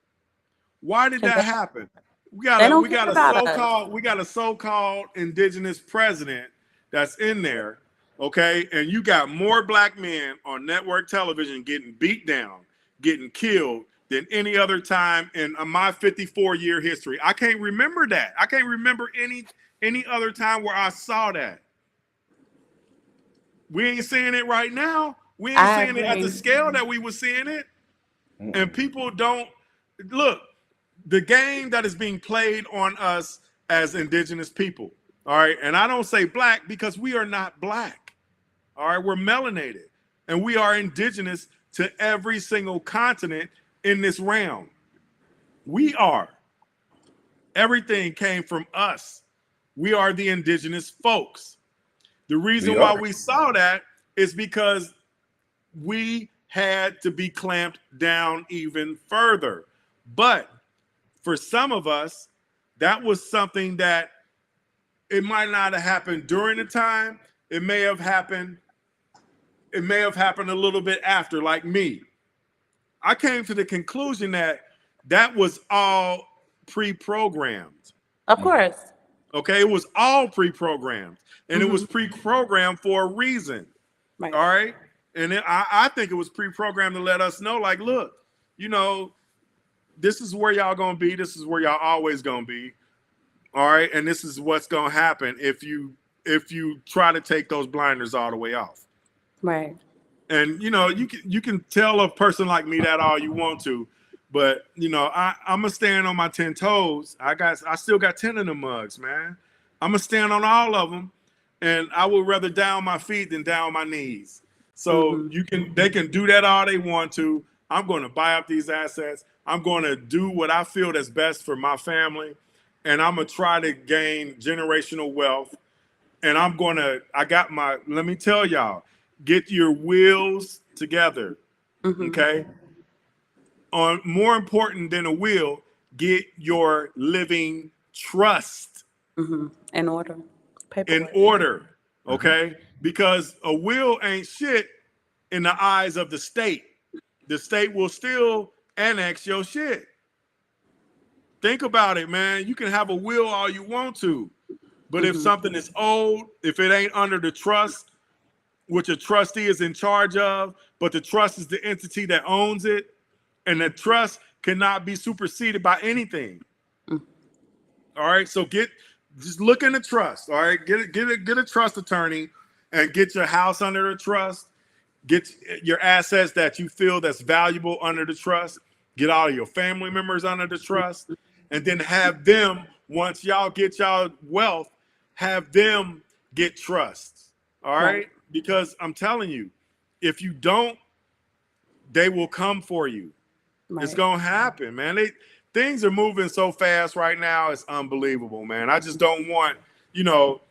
Why did that happen? We got a so-called indigenous president that's in there, okay? And you got more black men on network television getting beat down, getting killed than any other time in my 54-year history. I can't remember that. I can't remember any other time where I saw that. We ain't seeing it right now. We ain't seeing it at the scale that we were seeing it. And people don't look. The game that is being played on us as indigenous people, all right? And I don't say black because we are not black, all right? We're melanated, and we are indigenous to every single continent in this realm. We are. Everything came from us. We are the indigenous folks. The reason why we saw that is because we had to be clamped down even further. But for some of us, that was something that it might not have happened during the time. It may have happened a little bit after, like me. I came to the conclusion that that was all pre-programmed. Of course. Okay, it was all pre-programmed, and it was Mm-hmm. pre-programmed for a reason. Right. All right, and I think it was pre-programmed to let us know, like, look, you know, this is where y'all gonna be. This is where y'all always gonna be. All right, and this is what's gonna happen if you try to take those blinders all the way off. Right. And you know, you can tell a person like me that all you want to, but you know, I'm gonna stand on my 10 toes. I still got 10 of them mugs, man. I'm gonna stand on all of them, and I would rather down my feet than down my knees. So Mm-hmm. they can do that all they want to. I'm going to buy up these assets. I'm going to do what I feel that's best for my family, and I'm gonna try to gain generational wealth. And let me tell y'all, get your wheels together. Mm-hmm. Okay. On more important than a will, get your living trust Mm-hmm. In order. in Paperwork. order. Okay. Because a will ain't shit in the eyes of the state. The state will still annex your shit. Think about it, man. You can have a will all you want to, but if Mm-hmm. something is owed, if it ain't under the trust, which a trustee is in charge of, but the trust is the entity that owns it, and the trust cannot be superseded by anything. All right, so just look in the trust. All right, get a trust attorney, and get your house under the trust. Get your assets that you feel that's valuable under the trust. Get all of your family members under the trust, and then have them, once y'all get y'all wealth, have them get trusts. All Right. right, because I'm telling you, if you don't, they will come for you. It's Right. gonna happen, man. Things are moving so fast right now. It's unbelievable, man. I just don't want, you know,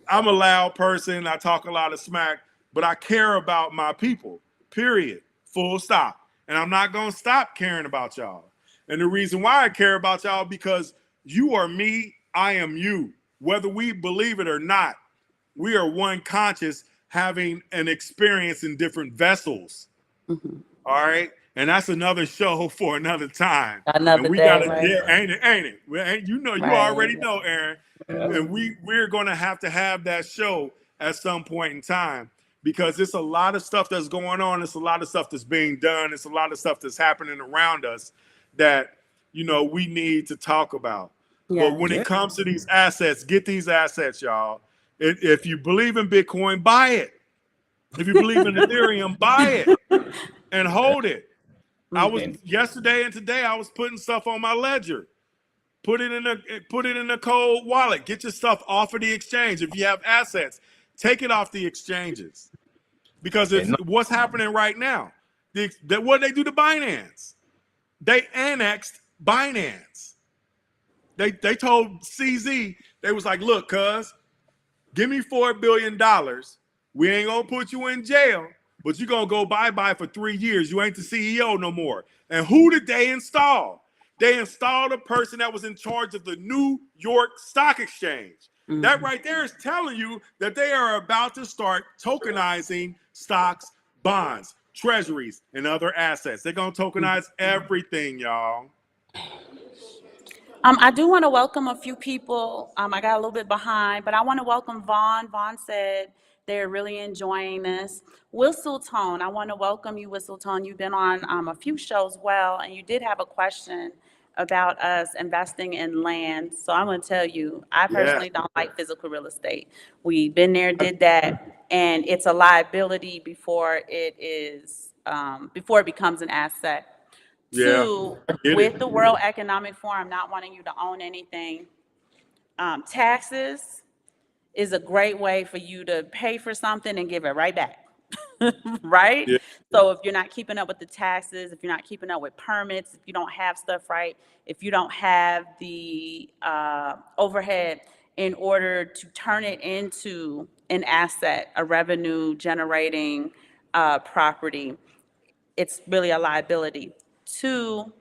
I'm a loud person. I talk a lot of smack, but I care about my people, period. Full stop. And I'm not going to stop caring about y'all. And the reason why I care about y'all, because you are me, I am you. Whether we believe it or not, we are one conscious having an experience in different vessels. Mm-hmm. All right. And that's another show for another time. And Another we day. got to, Right. yeah, ain't it? Ain't it? Well, you know, you Right. already know, Aaron. And we're going to have that show at some point in time, because it's a lot of stuff that's going on. It's a lot of stuff that's being done. It's a lot of stuff that's happening around us that, you know, we need to talk about. But Yeah. when Yeah. it comes to these assets, get these assets, y'all. If you believe in Bitcoin, buy it. If you believe in Ethereum, buy it and hold it. I was Mm-hmm. yesterday and today I was putting stuff on my ledger. Put it in a cold wallet. Get your stuff off of the exchange. If you have assets, take it off the exchanges. Because And if what's happening right now, what they do to Binance? They annexed Binance. They told CZ, they was like, look, cuz, give me $4 billion. We ain't gonna put you in jail, but you're gonna go bye-bye for 3 years. You ain't the CEO no more. And who did they install? They installed a person that was in charge of the New York Stock Exchange. That Mm-hmm. right there is telling you that they are about to start tokenizing stocks, bonds, treasuries, and other assets. They're gonna tokenize everything, y'all. I do want to welcome a few people. I got a little bit behind, but I want to welcome Vaughn. Vaughn said they're really enjoying this. Whistletone, I want to welcome you, Whistletone. You've been on a few shows well, and you did have a question about us investing in land. So I'm going to tell you, I Yeah, personally don't like physical real estate. We've been there, did that, and it's a liability before it becomes an asset. yeah. Two, I get with the it. World Economic Forum not wanting you to own anything, taxes is a great way for you to pay for something and give it right back. Right? Yeah, So if you're not keeping up with the taxes, if you're not keeping up with permits, if you don't have stuff right, if you don't have the overhead in order to turn it into an asset, a revenue generating property, it's really a liability. Two,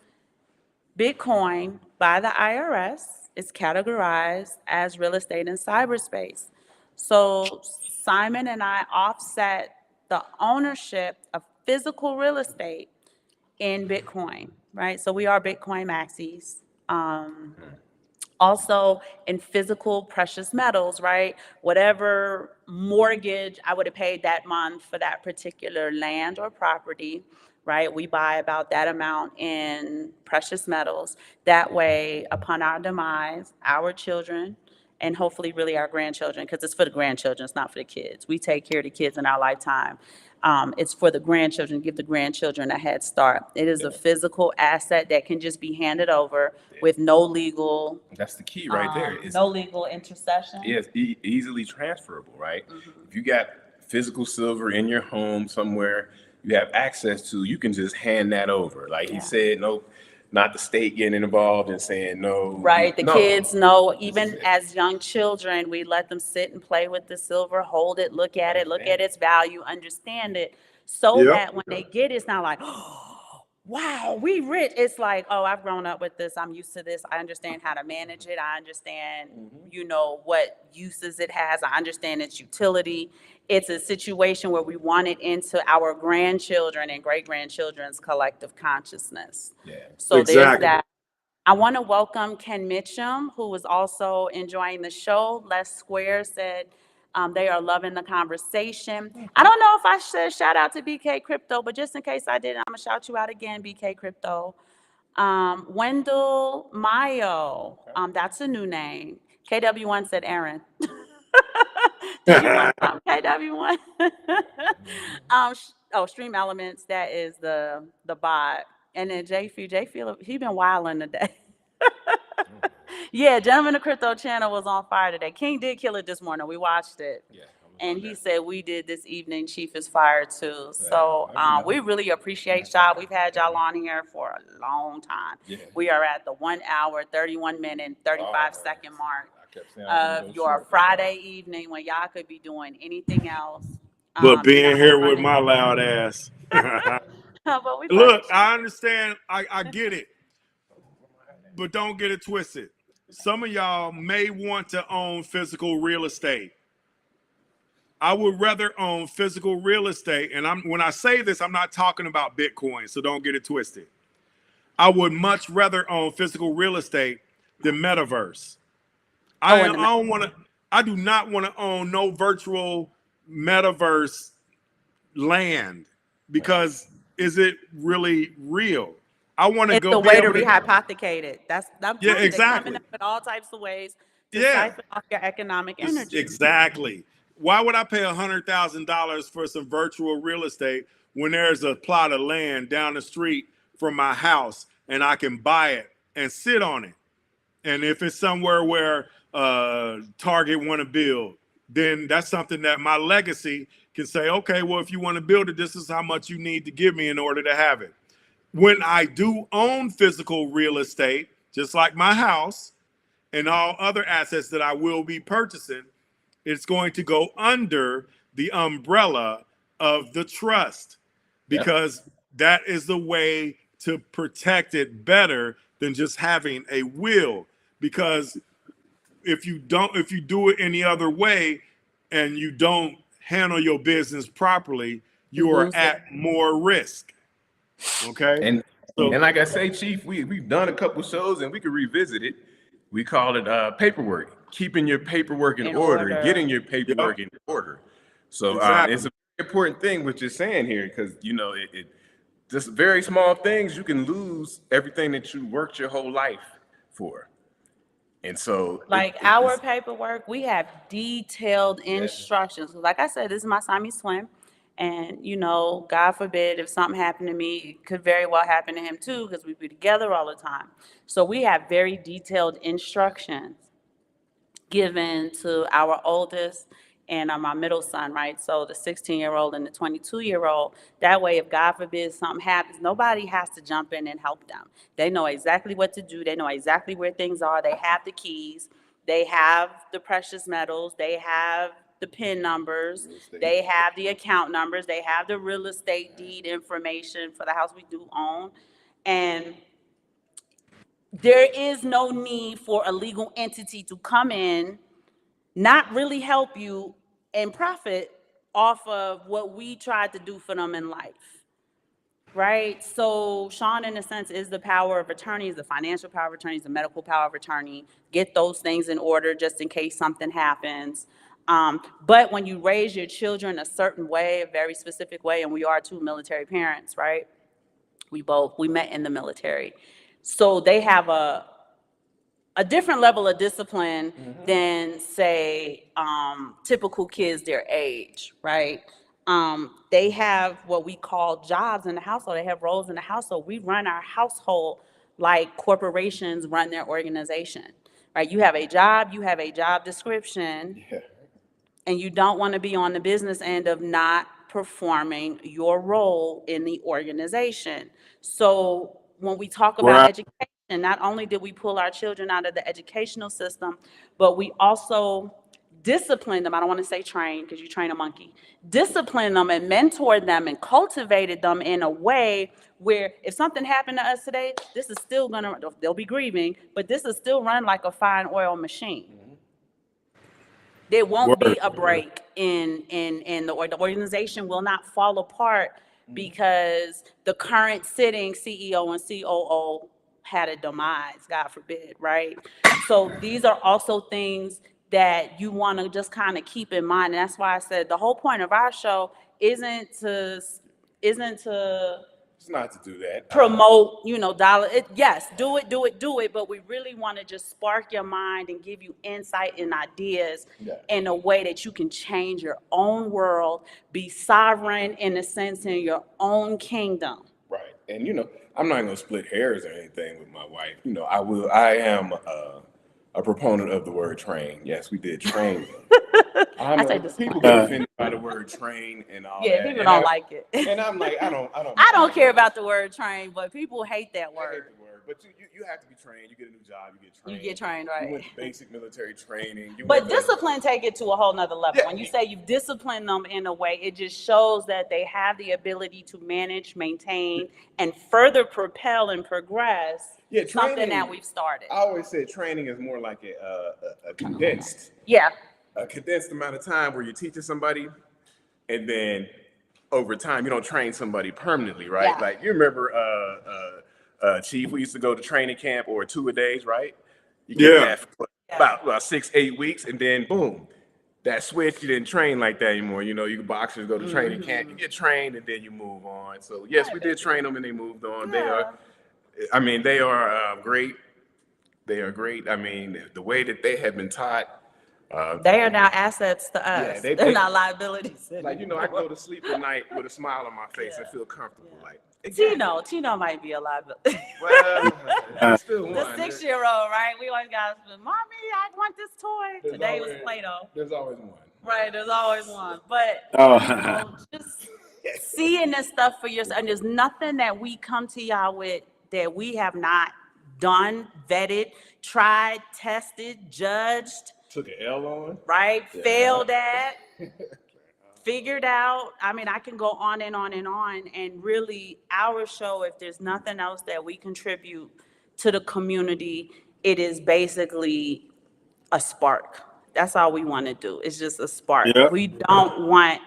Bitcoin by the IRS is categorized as real estate in cyberspace. So Simon and I offset the ownership of physical real estate in Bitcoin. right? So we are Bitcoin maxis. Also in physical precious metals, right? Whatever mortgage I would have paid that month for that particular land or property, right? We buy about that amount in precious metals. That way, upon our demise, our children, and hopefully really our grandchildren, because it's for the grandchildren, it's not for the kids. We take care of the kids in our lifetime. It's for the grandchildren, give the grandchildren a head start. It is a physical asset that can just be handed over with no legal, That's the key right there. no legal intercession. It's easily transferable, right? If you got physical silver in your home somewhere you have access to, you can just hand that over. Like he said, no, not the state getting involved and saying no. Right, the no. kids know, even as young children, we let them sit and play with the silver, hold it, look at it, look at its value, understand it, so Yep. that when they get it, it's not like, oh, wow, we rich. It's like, oh, I've grown up with this, I'm used to this, I understand how to manage it, I understand, what uses it has, I understand its utility. It's a situation where we want it into our grandchildren and great-grandchildren's collective consciousness. Yeah. So there's Exactly. that. I want to welcome Ken Mitchum, who was also enjoying the show. Les Square said they are loving the conversation. I don't know if I should shout out to BK Crypto, but just in case I did, I'm going to shout you out again, BK Crypto. Wendell Mayo, that's a new name. KW1 said Aaron. Did you want some KW1? Stream Elements, that is the bot. And then J Phil, he been wilding today. Yeah, Gentleman of Crypto channel was on fire today. King did kill it this morning. We watched it. Yeah. And he said we did this evening. Chief is fired too. So we really appreciate y'all. We've had y'all on here for a long time. Yeah. We are at the 1 hour, 31 minute, 35-second mark I kept saying I was gonna of go your short. Friday evening when y'all could be doing anything else. But being not here with running- my loud ass. But we Look, love I understand. I get it. But don't get it twisted. Some of y'all may want to own physical real estate. I would rather own physical real estate. And when I say this, I'm not talking about Bitcoin, so don't get it twisted. I would much rather own physical real estate than metaverse. I do not want to own no virtual metaverse land, because is it really real? I want to It's go the be way to able to rehypothecate it. I'm telling you, they're exactly. coming up with all types of ways to Yeah. siphon off your economic energy. Exactly. Why would I pay $100,000 for some virtual real estate when there's a plot of land down the street from my house and I can buy it and sit on it? And if it's somewhere where Target want to build, then that's something that my legacy can say, okay, well, if you want to build it, this is how much you need to give me in order to have it. When I do own physical real estate, just like my house and all other assets that I will be purchasing, it's going to go under the umbrella of the trust, because that is the way to protect it better than just having a will. Because if you do it any other way and you don't handle your business properly, you are at more risk. Okay. And like I say, Chief, we've done a couple shows and we can revisit it. We call it paperwork, keeping your paperwork in order, getting your paperwork in order. So it's a very important thing what you're saying here, because it just very small things, you can lose everything that you worked your whole life for. And so like our paperwork, we have detailed instructions. Like I said, this is my Siamese twin. And, God forbid if something happened to me, it could very well happen to him too, because we be together all the time. So we have very detailed instructions given to our oldest and my middle son, right? So the 16-year-old and the 22-year-old. That way, if God forbid something happens, nobody has to jump in and help them. They know exactly what to do. They know exactly where things are. They have the keys. They have the precious metals. They have the PIN numbers. They have the account numbers. They have the real estate deed information for the house we do own. And there is no need for a legal entity to come in, not really help you, and profit off of what we tried to do for them in life. right? So Sean, in a sense, is the power of attorney, is the financial power of attorney, is the medical power of attorney. Get those things in order just in case something happens. But when you raise your children a certain way, a very specific way, and we are two military parents, right? We met in the military. So they have a different level of discipline than, say, typical kids their age, right? They have what we call jobs in the household. They have roles in the household. We run our household like corporations run their organization, right? You have a job description, Yeah. and you don't want to be on the business end of not performing your role in the organization. So when we talk about Right. education, not only did we pull our children out of the educational system, but we also discipline them. I don't want to say train because you train a monkey. Discipline them and mentor them and cultivated them in a way where if something happened to us today, this is still gonna, they'll be grieving, but this is still run like a fine oil machine. There won't be Word. a break in the organization will not fall apart because the current sitting CEO and COO had a demise, God forbid, right? So these are also things that you want to just kind of keep in mind. And that's why I said the whole point of our show isn't to It's not to do that. promote, dollar. Yes, do it. But we really want to just spark your mind and give you insight and ideas Yeah. in a way that you can change your own world, be sovereign in a sense in your own kingdom. Right. And, I'm not going to split hairs or anything with my wife. I am a proponent of the word train. Yes, we did train. I I know say this. people get offended by the word train and all Yeah, that. people and don't like it. And I'm like, I don't I don't care about the word train, but people hate that I hate word. the word, but you have to be trained. You get a new job, you get You trained. get trained, You right? went to basic military training. But discipline take it to a whole nother level. Yeah. When you say you've disciplined them in a way, it just shows that they have the ability to manage, maintain, and further propel and progress Yeah, something training. that we've started. I always said training is more like a condensed Yeah. amount of time where you're teaching somebody, and then over time you don't train somebody permanently, right? Yeah. Like you remember Chief, we used to go to training camp or 2-a-days, right? You get Yeah. that for about 6-8 weeks, and then boom, that switch, you didn't train like that anymore. You boxers go to training camp, you get trained, and then you move on. So yes, we did train them, and they moved on. They are great. They are great. I mean, the way that they have been taught. They are now assets to us. Yeah, They're not liabilities like anymore. I can go to sleep at night with a smile on my face and feel comfortable. Like Tino might be a liability. well, it's still The one. 6-year-old, right? We always got to, Mommy, I want this toy. There's Today was always- Play-Doh. There's always one. Right, there's always one. But Oh. just seeing this stuff for yourself, and there's nothing that we come to y'all with that we have not done, vetted, tried, tested, judged, Took an L on. right? Yeah. Failed at, figured out. I mean, I can go on and on and on. And really, our show, if there's nothing else that we contribute to the community, it is basically a spark. That's all we want to do. It's just a spark. Yep. We don't want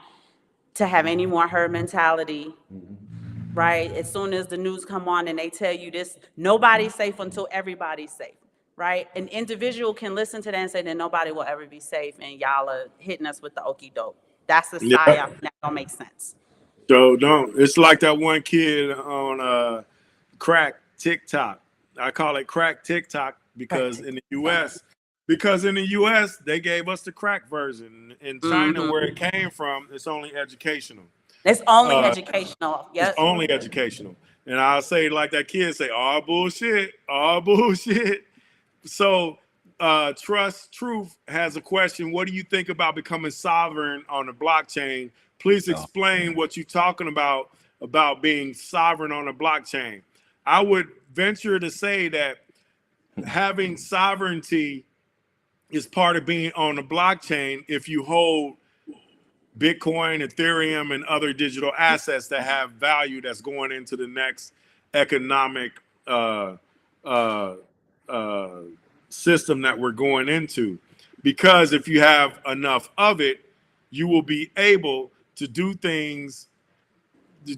to have any more herd mentality, right? As soon as the news come on and they tell you this, nobody's safe until everybody's safe, right? An individual can listen to that and say that nobody will ever be safe, and y'all are hitting us with the okie doke. That's a Yeah. psyop. That don't make sense. So don't. It's like that one kid on crack TikTok. I call it crack TikTok because in the U.S. they gave us the crack version. In China, where it came from, it's only educational. It's only educational. Yes. It's only educational. And I'll say like that kid say, all bullshit, all bullshit. So Truth has a question. What do you think about becoming sovereign on the blockchain? Please explain what you're talking about being sovereign on a blockchain. I would venture to say that having sovereignty is part of being on the blockchain if you hold Bitcoin, Ethereum, and other digital assets that have value that's going into the next economic system that we're going into. Because if you have enough of it, you will be able to do things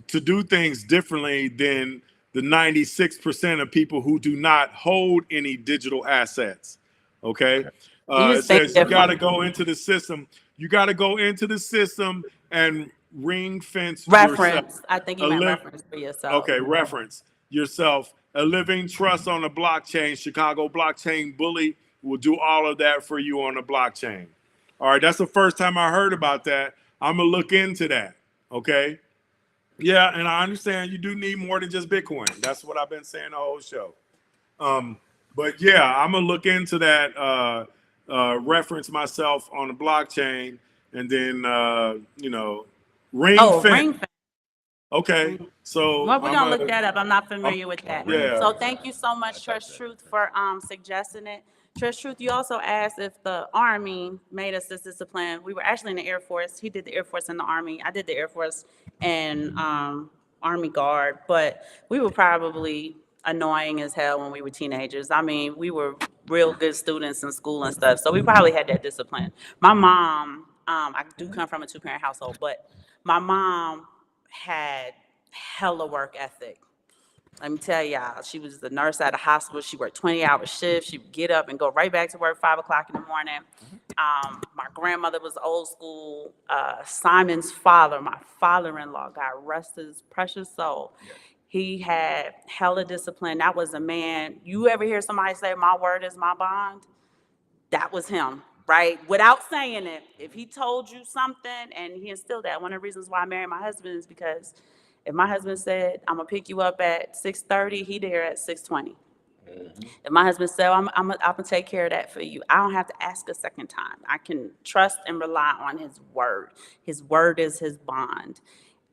to do things differently than the 96% of people who do not hold any digital assets. Okay. You It just think says you got to different. go into the system. You got to go into the system and ring fence yourself. Reference. I think A you meant live, reference for yourself. okay, reference yourself. A living trust on the blockchain. Chicago blockchain bully will do all of that for you on the blockchain. All right, that's the first time I heard about that. I'm gonna look into that. Okay. Yeah, and I understand you do need more than just Bitcoin. That's what I've been saying the whole show. But yeah, I'm gonna look into that. Reference myself on the blockchain, and then ring Oh, fence. ring fence. Okay, so Well, we're gonna look that up. I'm not familiar with that. yeah. So thank you so much, Trust Truth, for suggesting it. Trust Truth, you also asked if the Army made us this discipline. We were actually in the Air Force. He did the Air Force and the Army. I did the Air Force and Army Guard, but we were probably annoying as hell when we were teenagers. I mean, we were real good students in school and stuff, so we probably had that discipline. My mom, I do come from a two-parent household, but my mom had hella work ethic. Let me tell y'all, she was the nurse at a hospital. She worked 20-hour shifts. She would get up and go right back to work 5 o'clock in the morning. My grandmother was old school. Simon's father, my father-in-law, God rest his precious soul. He had hella discipline. That was a man. You ever hear somebody say, "My word is my bond"? That was him, right? Without saying it, if he told you something and he instilled that, one of the reasons why I married my husband is because if my husband said, "I'm gonna pick you up at 6:30, he there at 6:20. If my husband said, I'm gonna take care of that for you, I don't have to ask a second time. I can trust and rely on his word. His word is his bond.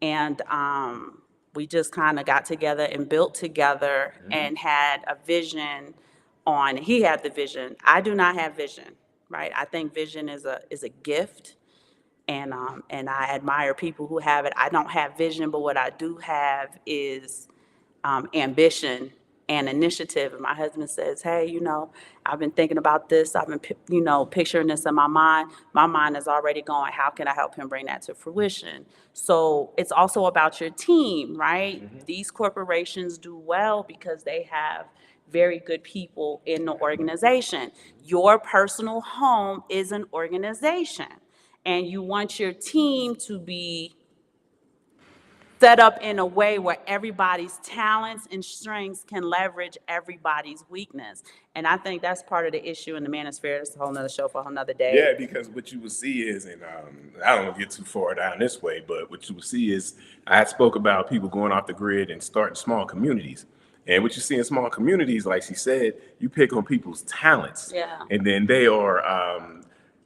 And we just kind of got together and built together and had a vision on, he had the vision. I do not have vision, right? I think vision is a gift. And I admire people who have it. I don't have vision, but what I do have is ambition and initiative. And my husband says, "Hey, I've been thinking about this. I've been, picturing this in my mind. My mind is already going, how can I help him bring that to fruition?" So it's also about your team, right? These corporations do well because they have very good people in the organization. Your personal home is an organization, and you want your team to be set up in a way where everybody's talents and strengths can leverage everybody's weakness. And I think that's part of the issue in the manosphere. It's a whole nother show for a whole nother day. Yeah, because what you will see is, and I don't want to get too far down this way, but what you will see is, I spoke about people going off the grid and starting small communities. And what you see in small communities, like she said, you pick on people's talents. Yeah. And then they are,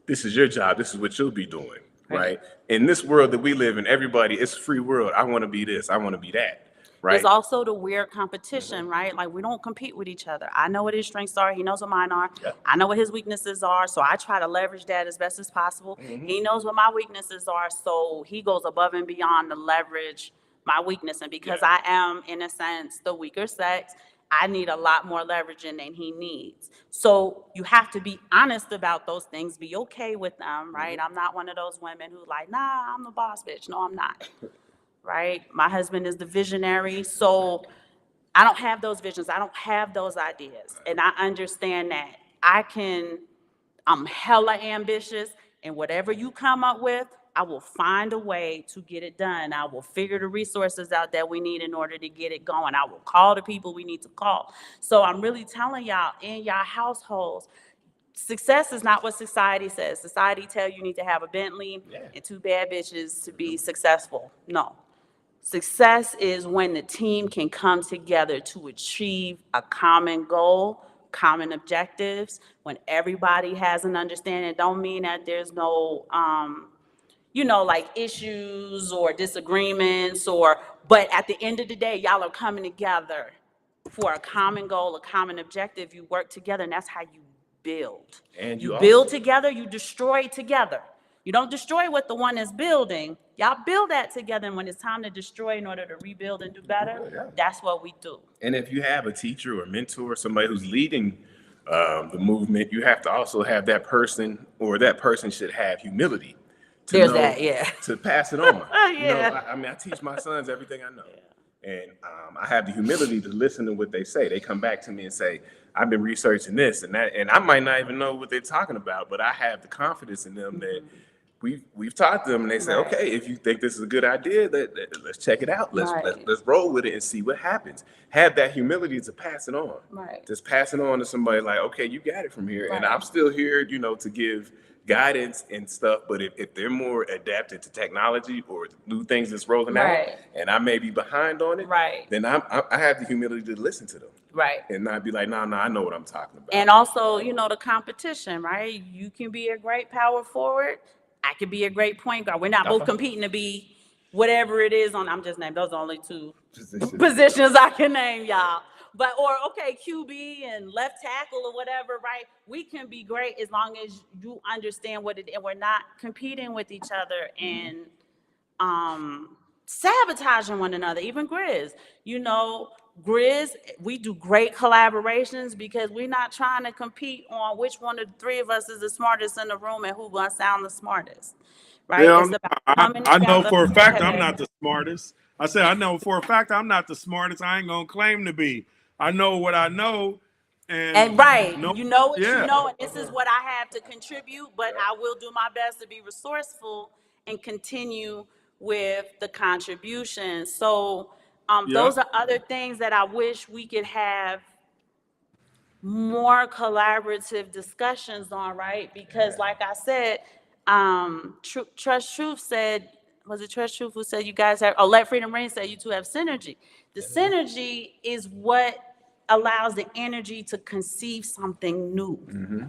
this is your job, this is what you'll be doing, right? In this world that we live in, everybody, it's a free world. I want to be this, I want to be that, right? There's also the weird competition, right? Like, we don't compete with each other. I know what his strengths are. He knows what mine are. I know what his weaknesses are. So I try to leverage that as best as possible. He knows what my weaknesses are. So he goes above and beyond to leverage my weakness. And because I am, in a sense, the weaker sex, I need a lot more leveraging than he needs. So you have to be honest about those things, be okay with them, right? I'm not one of those women who like, nah, I'm the boss bitch. No, I'm not, right? My husband is the visionary. So I don't have those visions. I don't have those ideas. And I understand that I'm hella ambitious, and whatever you come up with, I will find a way to get it done. I will figure the resources out that we need in order to get it going. I will call the people we need to call. So I'm really telling y'all, in y'all households, success is not what society says. Society tell you need to have a Bentley and 2 bad bitches to be successful. No. Success is when the team can come together to achieve a common goal, common objectives, when everybody has an understanding. It don't mean that there's no like issues or disagreements, but at the end of the day, y'all are coming together for a common goal, a common objective. You work together, and that's how you build. And you build together, you destroy together. You don't destroy what the one is building. Y'all build that together, and when it's time to destroy in order to rebuild and do better, that's what we do. And if you have a teacher or mentor, somebody who's leading the movement, you have to also have that person, or that person should have humility to There's know that, yeah. to pass it on. You know, Yeah. I mean, I teach my sons everything I know, and I have the humility to listen to what they say. They come back to me and say, "I've been researching this and that," and I might not even know what they're talking about, but I have the confidence in them that we've taught them, and they say, Right. "Okay, if you think this is a good idea, let's check it out. Right. Let's roll with it and see what happens." Have that humility to pass it on. Right. Just pass it on to somebody like, "Okay, you got it from here," and Right. I'm still here, you know, to give guidance and stuff. But if they're more adapted to technology or new things that's rolling out, Right. and I may be behind on it, Right. then I have the humility to listen to them Right. and not be like, "No, I know what I'm talking about." And also, you know, the competition, right? You can be a great power forward. I could be a great point guard. We're not both competing to be whatever it is I'm just naming. Those are only two positions I can name, y'all. But, or, okay, QB and left tackle or whatever, right? We can be great as long as you understand what it is. And we're not competing with each other and sabotaging one another. Even Grizz, you know, Grizz, we do great collaborations because we're not trying to compete on which one of the three of us is the smartest in the room and who gonna sound the smartest, right? Hell It's no. about I coming know together. for a fact Go I'm ahead. not the smartest. I said I know for a fact I'm not the smartest. I ain't gonna claim to be. I know what I know, And right, no, you know what yeah, you know, and this is what I have to contribute, but I will do my best to be resourceful and continue with the contributions. So yeah, those are other things that I wish we could have more collaborative discussions on, right? Because like I said, Trust Truth said, was it Trust Truth who said you guys have, oh, Let Freedom Ring said you two have synergy. The synergy is what allows the energy to conceive something new.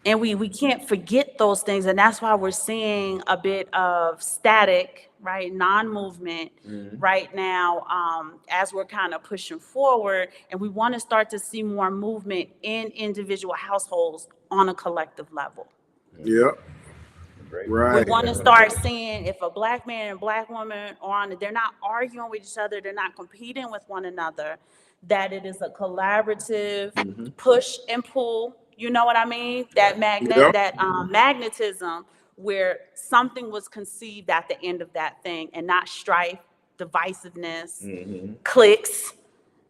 And we can't forget those things. And that's why we're seeing a bit of static, right? Non-movement right now as we're kind of pushing forward. And we want to start to see more movement in individual households on a collective level. yeah, Great. We right, want to start seeing if a Black man and Black woman are on it, they're not arguing with each other, they're not competing with one another, that it is a collaborative push and pull. You know what I mean? That yeah, magnetism where something was conceived at the end of that thing and not strife, divisiveness, clicks.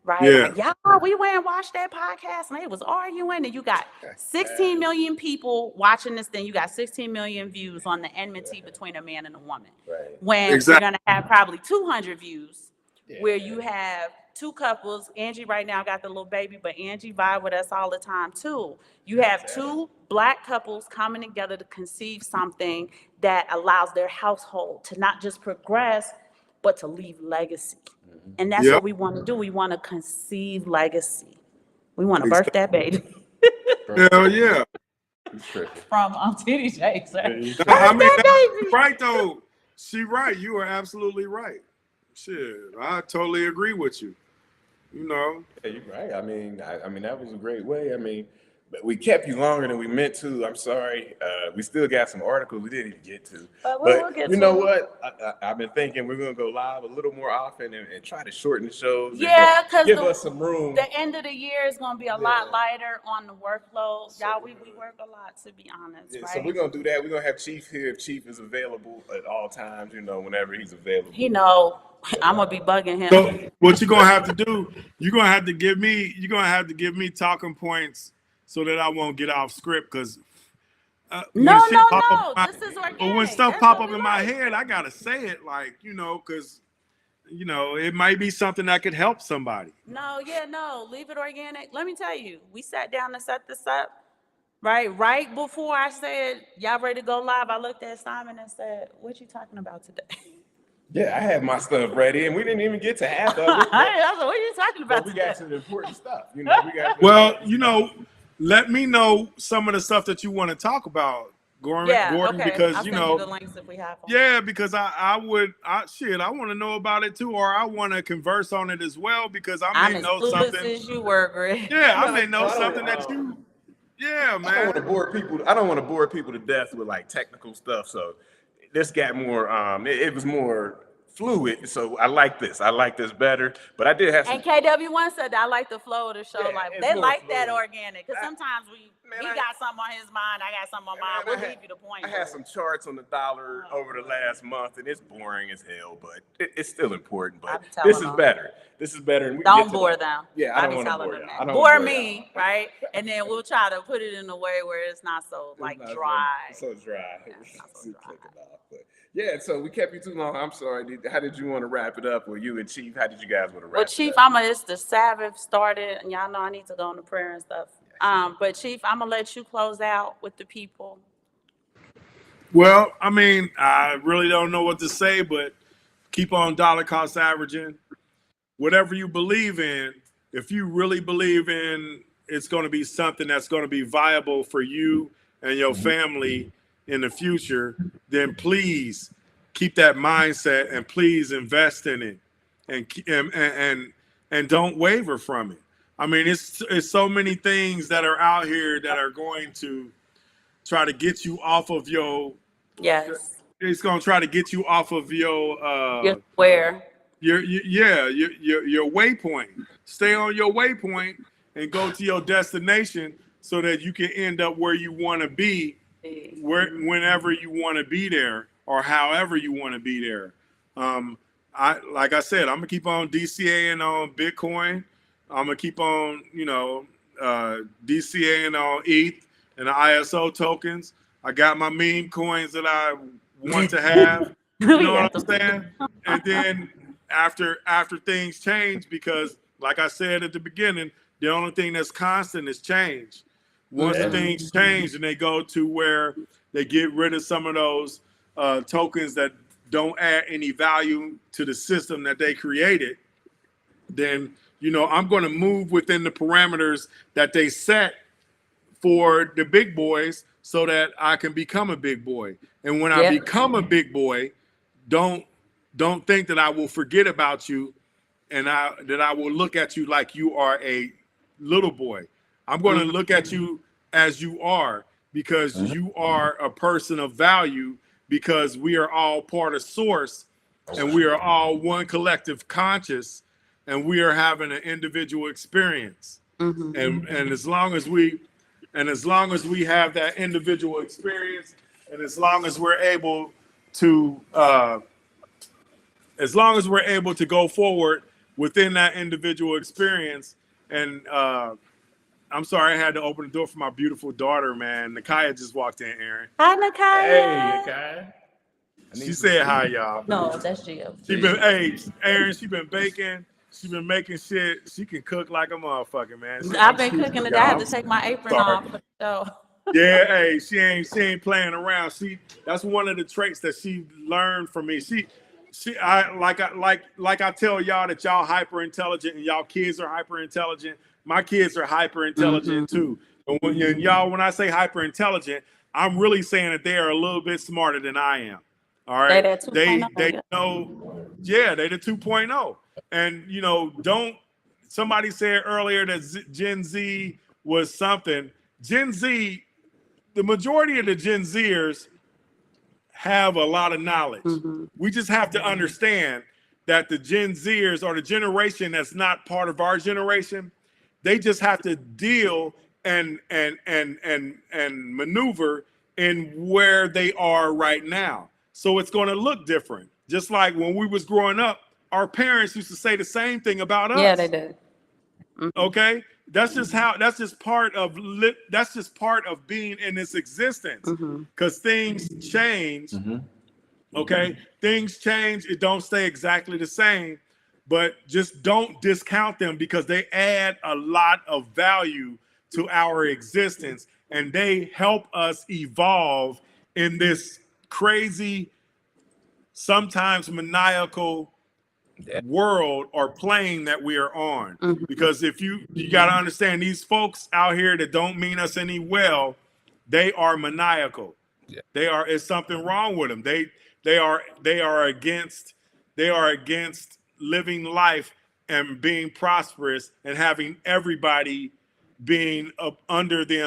Right? yeah, Like, y'all, we went and watched that podcast and they was arguing, and you got 16 million people watching this thing. You got 16 million views on the enmity between a man and a woman. Right. When exactly. you're gonna have probably 200 views where you have two couples. Angie right now got the little baby, but Angie vibe with us all the time too. You have two Black couples coming together to conceive something that allows their household to not just progress, but to leave legacy. And that's Yep. what we want to do. We want to conceive legacy. We want to birth that baby. Hell yeah. From TD Jakes. I mean, that's right though. She right. You are absolutely right. Shit, I totally agree with you. You know. Yeah, you're right. I mean, that was a great way. I mean, but we kept you longer than we meant to. I'm sorry. We still got some articles we didn't even get to. But we'll get you to know them. what? I've been thinking we're going to go live a little more often and try to shorten the shows. Yeah, because give us some room. The end of the year is going to be a lot lighter on the workload. Y'all, we work a lot, to be honest, right? So we're going to do that. We're going to have Chief here if Chief is available at all times, you know, whenever he's available. He know I'm going to be bugging him. So what you're gonna have to do? You're gonna have to give me talking points so that I won't get off script because. No. This is organic. But when stuff pop up in my head, I gotta say it, like, you know, because you know it might be something that could help somebody. No, leave it organic. Let me tell you, we sat down to set this up, right before I said y'all ready to go live. I looked at Simon and said, "What you talking about today?" Yeah, I had my stuff ready, and we didn't even get to half of it. I was like, "What are you talking about?" But we got some important stuff, you know. Well, you know, let me know some of the stuff that you want to talk about, Gordon. Okay. Because I'll you send know, the links if we have them. yeah, because I want to know about it too, or I want to converse on it as well because I may know something. I'm as clueless as you were, Greg. Yeah, I may know something that you. Yeah, man. I don't want to bore people to death with like technical stuff. So this got more. It was more fluid. So I like this. I like this better. But I did have some. And KW1 said that I like the flow of the show. Yeah, like it's they more like fluid. that organic because sometimes we Man, he got something on his mind. I got something on mine. We'll leave you the point. I had some charts on the dollar over the last month, and it's boring as hell, but it's still important. But this is better. This is better. And we don't bore them. Yeah, I don't want to bore y'all. Bore me, right? And then we'll try to put it in a way where it's not so like dry. So dry. Yeah, it's not so dry. But yeah, so we kept you too long. I'm sorry. How did you want to wrap it up? Or you and Chief, how did you guys want to wrap it up? Well, Chief, it's the Sabbath started, and y'all know I need to go into prayer and stuff. But Chief, I'm gonna let you close out with the people. Well, I mean, I really don't know what to say, but keep on dollar cost averaging. Whatever you believe in, if you really believe in it's going to be something that's going to be viable for you and your family in the future, then please keep that mindset and please invest in it and don't waver from it. I mean, it's so many things that are out here that are going to try to get you off of your. Yes. It's going to try to get you off of your your waypoint. Stay on your waypoint and go to your destination so that you can end up where you want to be, whenever you want to be there or however you want to be there. Like I said, I'm gonna keep on DCAing on Bitcoin. I'm gonna keep on, DCAing on ETH and the ISO tokens. I got my meme coins that I want to have. You know what I'm saying? And then after things change, because like I said at the beginning, the only thing that's constant is change. Once things change and they go to where they get rid of some of those tokens that don't add any value to the system that they created, then I'm going to move within the parameters that they set for the big boys so that I can become a big boy. And when I become a big boy, don't think that I will forget about you and that I will look at you like you are a little boy. I'm going to look at you as you are, because you are a person of value, because we are all part of source and we are all one collective conscious and we are having an individual experience. And as long as we have that individual experience, and as long as we're able to go forward within that individual experience, and I'm sorry, I had to open the door for my beautiful daughter, man. Nakaya just walked in, Aaron. Hi, Nakaya. Hey, Nakaya. She said hi, y'all. No, that's Gio. Aaron, she been baking. She been making shit. She can cook like a motherfucker, man. I've been cooking today. I have to take my apron off for the show. Yeah, hey, she ain't playing around. That's one of the traits that she learned from me. I tell y'all that y'all hyper intelligent and y'all kids are hyper intelligent. My kids are hyper intelligent too. But when I say hyper intelligent, I'm really saying that they are a little bit smarter than I am. All right, they know, they the 2.0. And somebody said earlier that Gen Z was something. Gen Z, the majority of the Gen Zers have a lot of knowledge. We just have to understand that the Gen Zers, or the generation that's not part of our generation, they just have to deal and maneuver in where they are right now. So it's going to look different. Just like when we was growing up, our parents used to say the same thing about us. Yeah, they did. Okay, that's just part of being in this existence. Because things change. Okay, things change. It don't stay exactly the same, but just don't discount them, because they add a lot of value to our existence, and they help us evolve in this crazy, sometimes maniacal world or plane that we are on. Because if you got to understand, these folks out here that don't mean us any well, they are maniacal. It's something wrong with them. They are against living life and being prosperous and having everybody being under the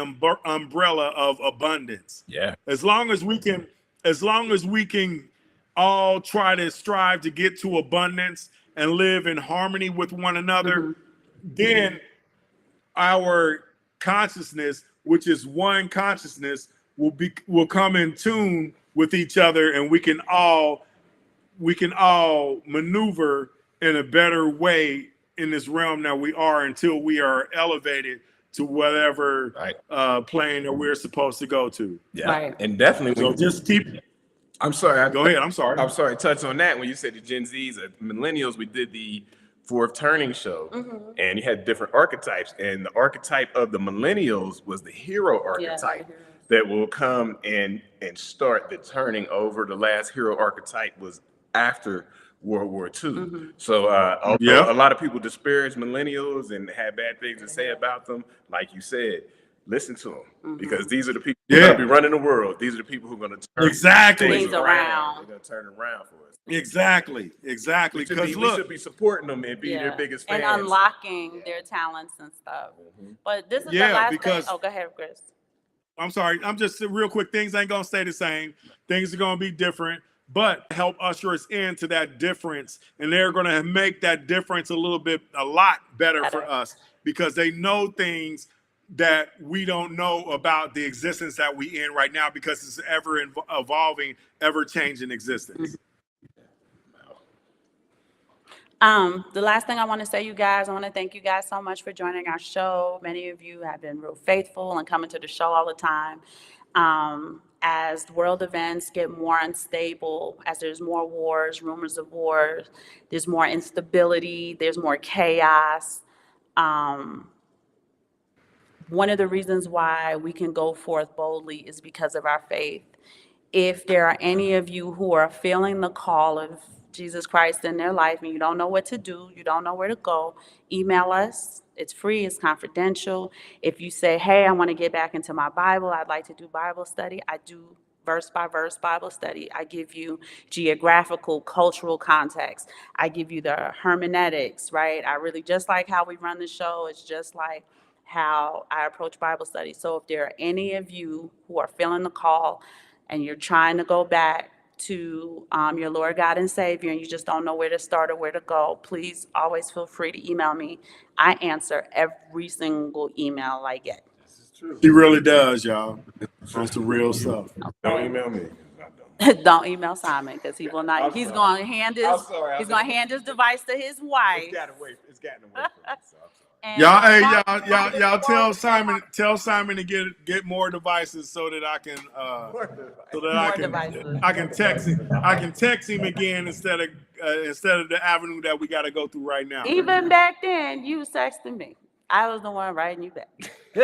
umbrella of abundance. As long as we can all try to strive to get to abundance and live in harmony with one another, then our consciousness which is one consciousness, will come in tune with each other, and we can all maneuver in a better way in this realm that we are until we are elevated to whatever plane that we're supposed to go to. Yeah, Right. and definitely. So just keep. I'm sorry. Go ahead. I'm sorry. Touch on that when you said the Gen Zs, millennials. We did the fourth turning show, and you had different archetypes, and the archetype of the millennials was the hero archetype that will come and start the turning over. The last hero archetype was after World War II. So although a lot of people disparage millennials and have bad things to say about them, like you said, listen to them, because these are the people who are going to be running the world. These are the people who are going to turn things around. They're going to turn it around for us. Exactly. Because we should be supporting them and be their biggest fans. And unlocking their talents and stuff. But this is the last thing. Oh, go ahead, Chris. I'm sorry. I'm just real quick. Things ain't going to stay the same. Things are going to be different, but help usher us into that difference. And they're going to make that difference a lot better for us, because they know things that we don't know about the existence that we in right now, because it's ever evolving, ever changing existence. The last thing I want to say, you guys, I want to thank you guys so much for joining our show. Many of you have been real faithful and coming to the show all the time. As world events get more unstable, as there's more wars, rumors of wars, there's more instability, there's more chaos. One of the reasons why we can go forth boldly is because of our faith. If there are any of you who are feeling the call of Jesus Christ in their life and you don't know what to do, you don't know where to go, email us. It's free, it's confidential. If you say, hey, I want to get back into my Bible, I'd like to do Bible study, I do verse by verse Bible study. I give you geographical, cultural context. I give you the hermeneutics, right? I really, just like how we run the show, it's just like how I approach Bible study. So if there are any of you who are feeling the call and you're trying to go back to your Lord God and Savior, and you just don't know where to start or where to go, please always feel free to email me. I answer every single email I get. He really does, y'all. That's the real stuff. Don't email me. Don't email Simon, because he will not. He's going to hand his device to his wife. It's gotten away from me. So Y'all tell Simon to get more devices so that I can text him. I can text him again instead of the avenue that we got to go through right now. Even back then, you was texting me. I was the one writing you back.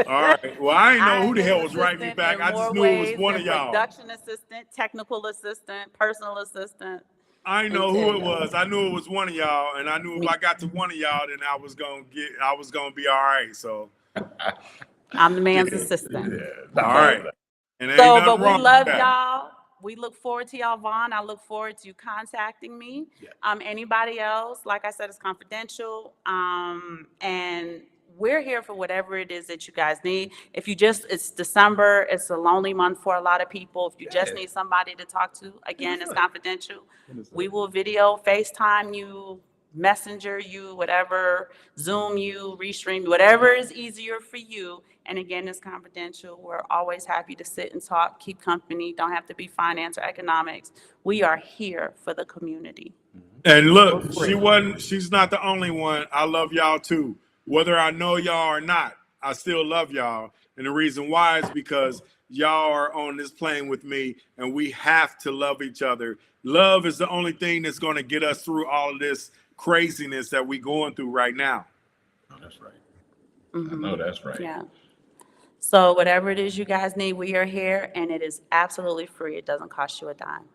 All right. Well, I didn't know who the hell was writing me back. I just knew it was one of y'all. Production assistant, technical assistant, personal assistant. I didn't know who it was. I knew it was one of y'all, and I knew if I got to one of y'all, then I was gonna be all right. So I'm the man's assistant. All right. And so, but we love y'all. We look forward to y'all, Vaughn. I look forward to you contacting me. Anybody else, like I said, it's confidential. And we're here for whatever it is that you guys need. If you it's December, it's a lonely month for a lot of people. If you just need somebody to talk to, again, it's confidential. We will video, FaceTime you, Messenger you, whatever, Zoom you, Restream, whatever is easier for you. And again, it's confidential. We're always happy to sit and talk, keep company. Don't have to be finance or economics. We are here for the community. And look, she's not the only one. I love y'all too. Whether I know y'all or not, I still love y'all. And the reason why is because y'all are on this plane with me, and we have to love each other. Love is the only thing that's going to get us through all of this craziness that we're going through right now. Oh, that's right. I know that's right. Yeah. So whatever it is you guys need, we are here, and it is absolutely free. It doesn't cost you a dime.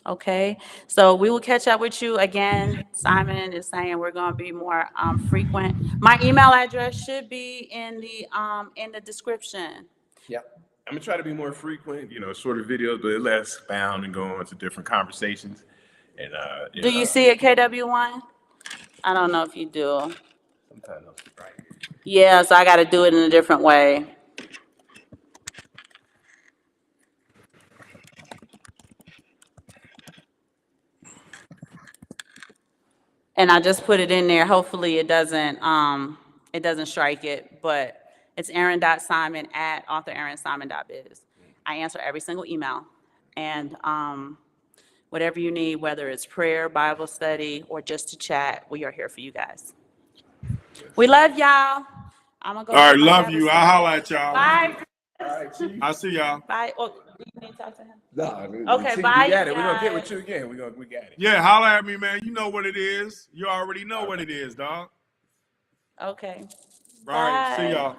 Okay, so we will catch up with you again. Simon is saying we're going to be more frequent. My email address should be in the description. Yeah, I'm gonna try to be more frequent. Shorter videos, but less bound and go into different conversations. And do you see it, KW1? I don't know if you do. Sometimes right. Yeah, so I got to do it in a different way. And I just put it in there. Hopefully it doesn't strike it, but It's aaron.simon@authoraaronsimon.biz. I answer every single email. And whatever you need, whether it's prayer, Bible study, or just to chat, we are here for you guys. We love y'all. I'm going to go All right, get my love Bible you. study. I'll holla at y'all. Bye. All right, Chief. I'll see y'all. Bye. Oh, do you need to talk to him? No, Okay, Chief, bye, we got you it. We're gonna get guys. with you again. We got it. Yeah, holla at me, man. You know what it is. You already know what it is, dog. Okay. All right, see Bye. y'all.